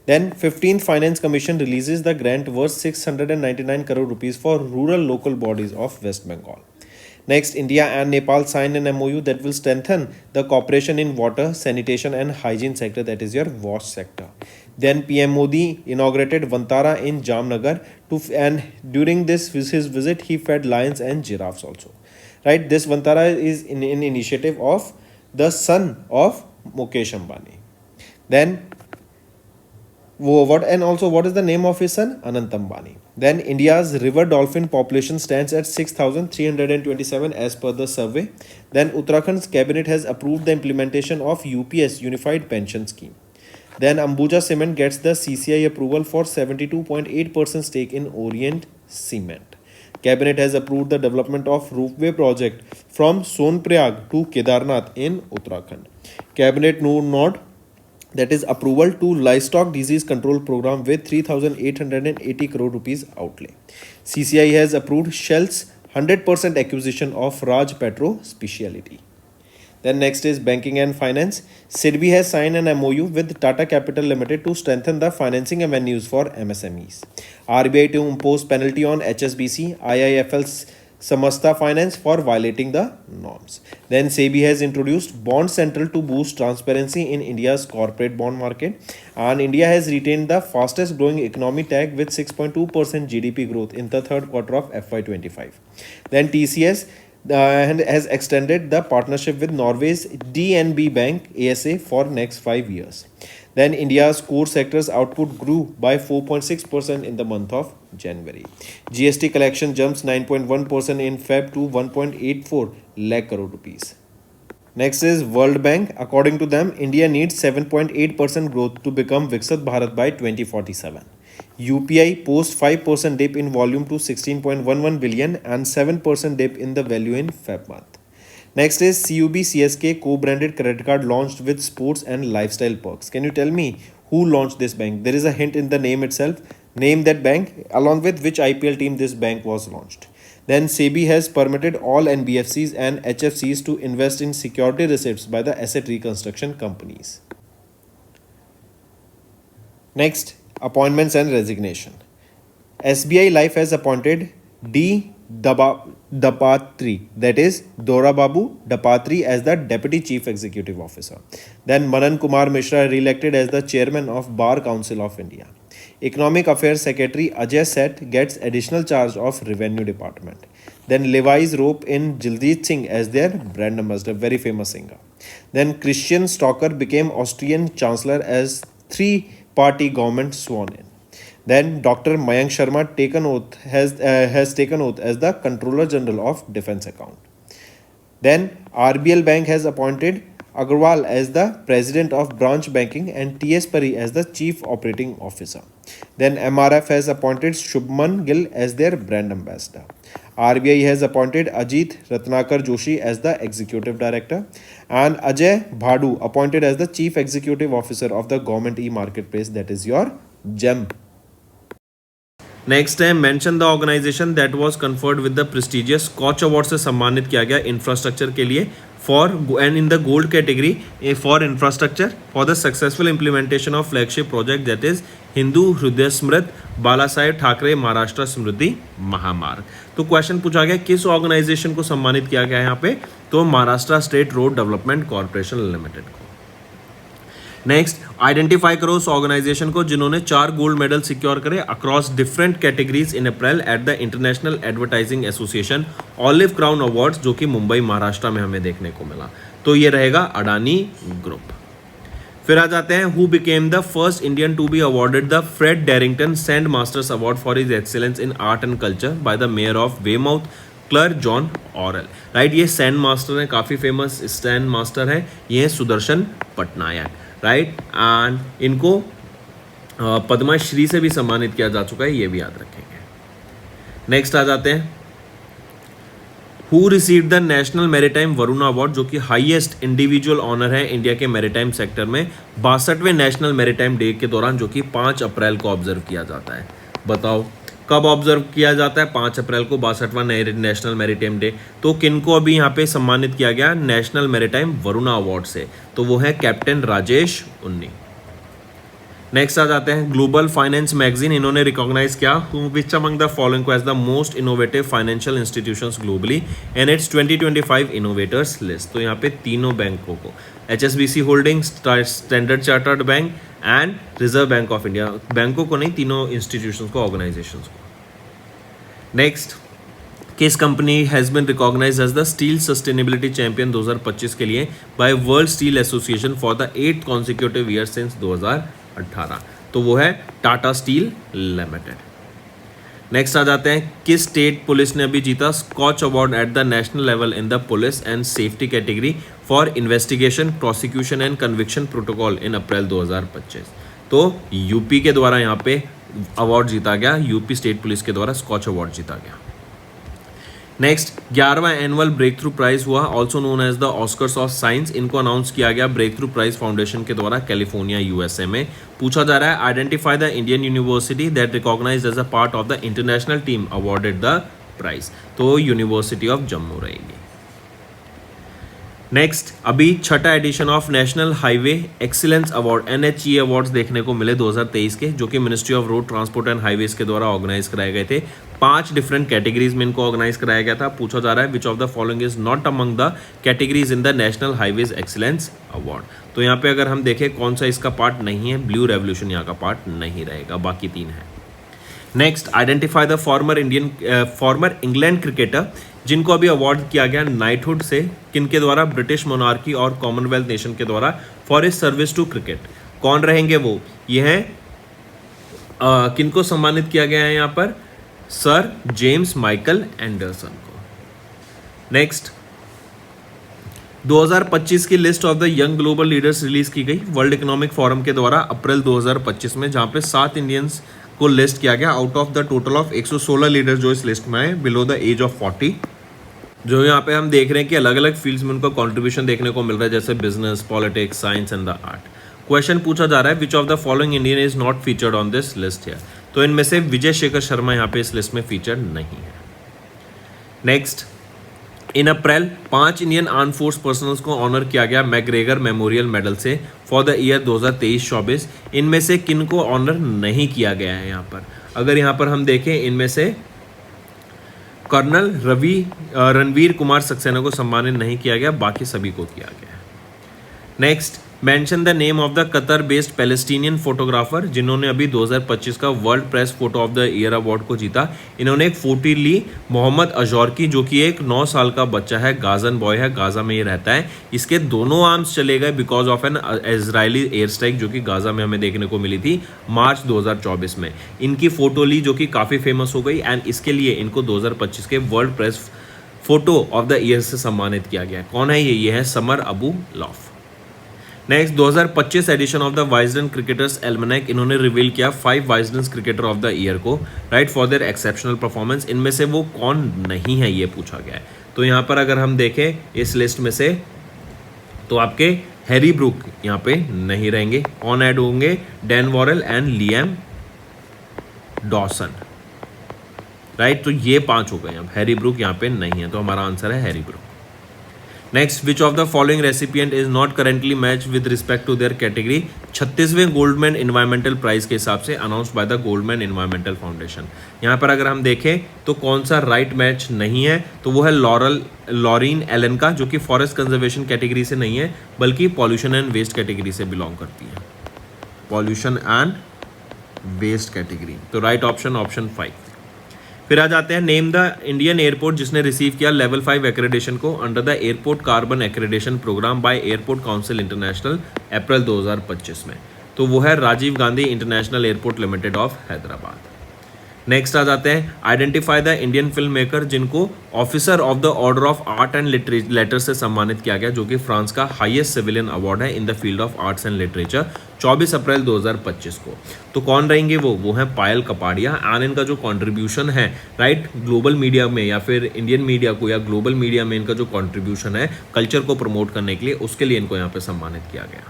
Then 15th Finance Commission releases the grant worth 699 crore rupees for rural local bodies of West Bengal. Next, India and Nepal sign an MOU that will strengthen the cooperation in water, sanitation and hygiene sector, that is your WASH sector. Then PM Modi inaugurated Vantara in Jamnagar and during this his visit he fed lions and giraffes also. Right, this Vantara is in initiative of the son of Mukesh Ambani. Then what is the name of his son? Anant Ambani. Then India's river dolphin population stands at 6,327 as per the survey. Then Uttarakhand's cabinet has approved the implementation of UPS Unified Pension Scheme. Then Ambuja Cement gets the CCI approval for 72.8% stake in Orient Cement. Cabinet has approved the development of roofway project from Sonprayag to Kedarnath in Uttarakhand. Cabinet nod, that is approval to livestock disease control program with 3,880 crore rupees outlay. CCI has approved Shell's 100% acquisition of Raj Petro Speciality. Then next is banking and finance. SIDBI has signed an MOU with Tata Capital Limited to strengthen the financing avenues for MSMEs. RBI to impose penalty on HSBC, IIFL's Samasta Finance for violating the norms. Then SEBI has introduced Bond Central to boost transparency in India's corporate bond market. And India has retained the fastest growing economy tag with 6.2% GDP growth in the third quarter of FY25. Then TCS has extended the partnership with Norway's DNB Bank ASA for next 5 years. Then India's core sectors output grew by 4.6% in the month of January. GST collection jumps 9.1% in Feb to 1.84 lakh crore rupees. Next is World Bank. According to them, India needs 7.8% growth to become Viksit Bharat by 2047. UPI posts 5% dip in volume to 16.11 billion and 7% dip in the value in Feb month. Next is CUB CSK co-branded credit card launched with sports and lifestyle perks. Can you tell me who launched this bank? There is a hint in the name itself. Name that bank along with which IPL team this bank was launched. Then SEBI has permitted all NBFCs and HFCs to invest in security receipts by the asset reconstruction companies. Next, appointments and resignation. SBI Life has appointed D. Dapatri, that is Dora Babu Dapatri, as the Deputy Chief Executive Officer. Then Manan Kumar Mishra re-elected as the Chairman of Bar Council of India. Economic Affairs Secretary Ajay Seth gets additional charge of Revenue Department. Then Levi's rope in Jildeep Singh as their brand ambassador, very famous singer. Then Christian Stocker became Austrian Chancellor as three-party government sworn in. Then Dr. Mayank Sharma has taken oath as the Controller General of Defence Account. Then RBL Bank has appointed Agarwal as the President of Branch Banking and TS Pari as the Chief Operating Officer. Then MRF has appointed Shubman Gill as their brand ambassador. RBI has appointed Ajit Ratnakar Joshi as the Executive Director and Ajay Bhadu appointed as the Chief Executive Officer of the Government E-Marketplace, that is your GEM. Next है mention the organisation that was conferred with the prestigious Skoch award से सम्मानित किया गया infrastructure के लिए for and in the gold category for infrastructure for the successful implementation of flagship project that is Hindu Hriday Samrat बाला साहेब ठाकरे महाराष्ट्र समृद्धि महामार्ग. तो question पूछा गया किस ऑर्गेनाइजेशन को सम्मानित किया गया यहाँ पे, तो Maharashtra state road development corporation limited को. नेक्स्ट, आइडेंटिफाई करो उस ऑर्गेनाइजेशन को जिन्होंने 4 गोल्ड मेडल सिक्योर करे across different categories in April at the international advertising association olive crown awards, जो कि मुंबई महाराष्ट्र में हमें देखने को मिला. तो ये रहेगा अडानी ग्रुप. फिर आ जाते हैं who became the first Indian to be awarded the Fred Darrington Sand Masters award for his excellence in art and culture by the mayor of Weymouth clerk Jon Orrell. Right, ये sand master है, काफ़ी famous sand master है, ये Sudarshan Patnaik. Right, and इनको पद्मश्री से भी सम्मानित किया जा चुका है, ये भी याद रखेंगे. नेक्स्ट आ जाते हैं who received the national maritime Varuna award, जो कि हाईएस्ट इंडिविजुअल ऑनर है इंडिया के मैरीटाइम सेक्टर में 62वें नेशनल मैरीटाइम डे के दौरान, जो कि 5 अप्रैल को ऑब्जर्व किया जाता है. बताओ कब ऑब्जर्व किया जाता है? 5 अप्रैल को 62वां नेशनल मैरीटाइम डे. तो किनको अभी यहाँ पे सम्मानित किया गया नेशनल मैरीटाइम वरुणा अवार्ड से, तो वो है कैप्टन राजेश उन्नी. नेक्स्ट आ जाते हैं ग्लोबल फाइनेंस मैगजीन, इन्होंने रिकॉग्नाइज किया विच अमंग द फॉलोइंग को as the most innovative financial institutions globally in its 2025 innovators list. तो यहाँ पे तीनों बैंकों को HSBC holding, Standard Chartered Bank and Reserve Bank of India, बैंकों को नहीं, तीनों इंस्टीट्यूशंस को, ऑर्गेनाइजेशंस को. नेक्स्ट, किस company has been recognised as the steel sustainability champion 2025 के लिए by World Steel Association for the 8th consecutive year since 2018. तो वो है टाटा स्टील लिमिटेड. नेक्स्ट आ जाते हैं किस स्टेट पुलिस ने अभी जीता Skoch award at the national level in the police and safety category for investigation, prosecution and conviction protocol in April 2025. तो यूपी के द्वारा यहाँ पे अवार्ड जीता गया, यूपी स्टेट पुलिस के द्वारा स्कॉच अवार्ड जीता गया. नेक्स्ट, 11वां एनुअल ब्रेक थ्रू प्राइज हुआ, also known as the Oscars of science. इनको अनाउंस किया गया ब्रेक थ्रू प्राइज फाउंडेशन के द्वारा कैलिफोर्निया USA में. पूछा जा रहा है identify the Indian university that recognised as a part of the international team awarded the prize. तो यूनिवर्सिटी ऑफ जम्मू रहेगी. नेक्स्ट, अभी छठा edition of national highway excellence award NHE awards देखने को मिले 2023 के, जो कि ministry of road transport and highways के द्वारा ऑर्गेनाइज कराए गए थे। 5 डिफरेंट कैटेगरीज में इनको ऑर्गेनाइज कराया गया था। पूछा जा रहा है विच of the following is not among the categories in the national highways excellence award. तो यहाँ पे अगर हम देखें कौन सा इसका पार्ट नहीं है, ब्लू रेवोल्यूशन यहाँ का पार्ट नहीं रहेगा, बाकी 3 है। Next, identify the former England cricketer जिनको अभी अवार्ड किया गया नाइटहुड से, किनके द्वारा, ब्रिटिश मोनार्की और कॉमनवेल्थ नेशन के द्वारा for his service to cricket. कौन रहेंगे वो? ये हैं किनको सम्मानित किया गया है यहाँ पर? सर जेम्स माइकल एंडरसन को। नेक्स्ट, 2025 की list of the young global leaders release की गई वर्ल्ड इकोनॉमिक फोरम के द्वारा अप्रैल 2025 में, जहां पे 7 इंडियंस को लिस्ट किया गया out of the total of 116 leaders जो इस लिस्ट में आए बिलो द एज ऑफ 40। जो यहाँ पे हम देख रहे हैं कि अलग अलग फील्ड्स में उनका कंट्रीब्यूशन देखने को मिल रहा है, जैसे business, politics, science and the art. Question पूछा जा रहा है विच of the following Indian is not featured on this list here. तो इनमें से विजय शेखर शर्मा यहाँ पे इस लिस्ट में फीचर्ड नहीं है। नेक्स्ट, इन अप्रैल 5 इंडियन आर्म फोर्स पर्सनल्स को ऑनर किया गया मैग्रेगर मेमोरियल मेडल से फॉर द ईयर 2023-24। इनमें से किन को ऑनर नहीं किया गया है यहाँ पर? अगर यहाँ पर हम देखें, इनमें से कर्नल रणवीर कुमार सक्सेना को सम्मानित नहीं किया गया, बाकी सभी को किया गया। Next, mention the name of the Qatar based Palestinian photographer जिन्होंने अभी 2025 का world Press Photo of the year award को जीता। इन्होंने एक फोटो ली मोहम्मद अजौर की, जो कि एक 9 साल का बच्चा है, गाजन बॉय है, गाजा में ये रहता है। इसके दोनों आर्म्स चले गए because of N Israeli air strike जो कि गाजा में हमें देखने को मिली थी मार्च 2024 में। इनकी फोटो ली जो कि काफ़ी फेमस हो गई एंड इसके लिए इनको 2025 के World Press Photo of the Year से सम्मानित किया गया। कौन है ये है Samar Abu Elouf. Next, 2025 edition of the Wisden Cricketers Almanack, इन्होंने रिवील किया 5 Wisden cricketer of the year को, right, for their exceptional performance. इनमें से वो कौन नहीं है ये पूछा गया है। तो यहाँ पर अगर हम देखें इस लिस्ट में से, तो आपके हैरी ब्रूक यहाँ पे नहीं रहेंगे। कौन ऐड होंगे? Dan Worrall and Liam Dawson, right. तो ये 5 हो गए। अब हैरी ब्रूक यहाँ पे नहीं है, तो हमारा आंसर है Harry Brook. Next, which of the following recipient is not currently match with respect to their category. 36वें गोल्डमैन इन्वायरमेंटल प्राइज के हिसाब से announced by the Goldman Environmental Foundation. यहाँ पर अगर हम देखें तो कौन सा राइट मैच नहीं है, तो वो है लॉरीन एलन का, जो कि फॉरेस्ट कंजर्वेशन कैटेगरी से नहीं है बल्कि पॉल्यूशन एंड वेस्ट कैटेगरी से बिलोंग करती है, पॉल्यूशन एंड वेस्ट कैटेगरी। तो राइट ऑप्शन, ऑप्शन 5। फिर आ जाते हैं, नेम द इंडियन एयरपोर्ट जिसने रिसीव किया लेवल 5 एक्रेडिटेशन को under the airport carbon accreditation programme by Airport Council International April 2025 में। तो वो है Rajiv Gandhi International Airport Limited of Hyderabad. Next आ जाते हैं, identify the Indian film maker जिनको officer of the order of art and later से सम्मानित किया गया, जो कि फ्रांस का हाईएस्ट सिविलियन अवार्ड है in the field of arts and literature 24 अप्रैल 2025 को। तो कौन रहेंगे वो है पायल कपाड़िया। एंड इनका जो कंट्रीब्यूशन है, राइट, ग्लोबल मीडिया में या फिर इंडियन मीडिया को या ग्लोबल मीडिया में इनका जो कंट्रीब्यूशन है कल्चर को प्रमोट करने के लिए, उसके लिए इनको यहाँ पे सम्मानित किया गया।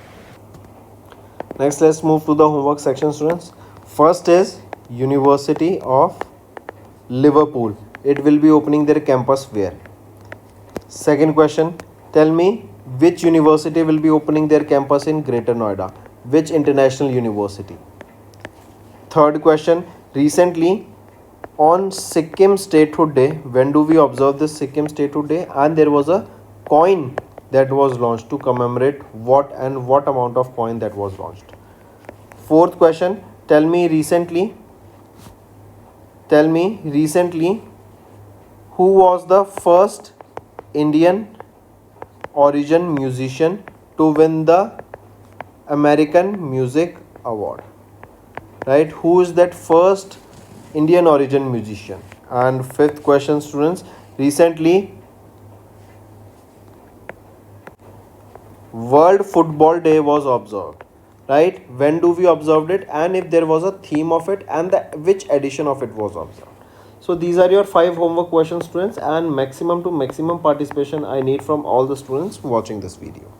Next, let's move to the homework section, students. First is University of Liverpool. It will be opening their campus where? Second question, tell me which university will be opening their campus in Greater Noida? Which international university? Third question, recently on Sikkim Statehood Day, when do we observe this Sikkim Statehood Day? And there was a coin that was launched to commemorate what and what amount of coin that was launched. Fourth question, tell me recently who was the first Indian origin musician to win the American Music Award, right? Who is that first Indian origin musician? And fifth question, students, recently World Football Day was observed, right? When do we observed it, and if there was a theme of it, and which edition of it was observed? So these are your 5 homework questions, students, and maximum to maximum participation I need from all the students watching this video.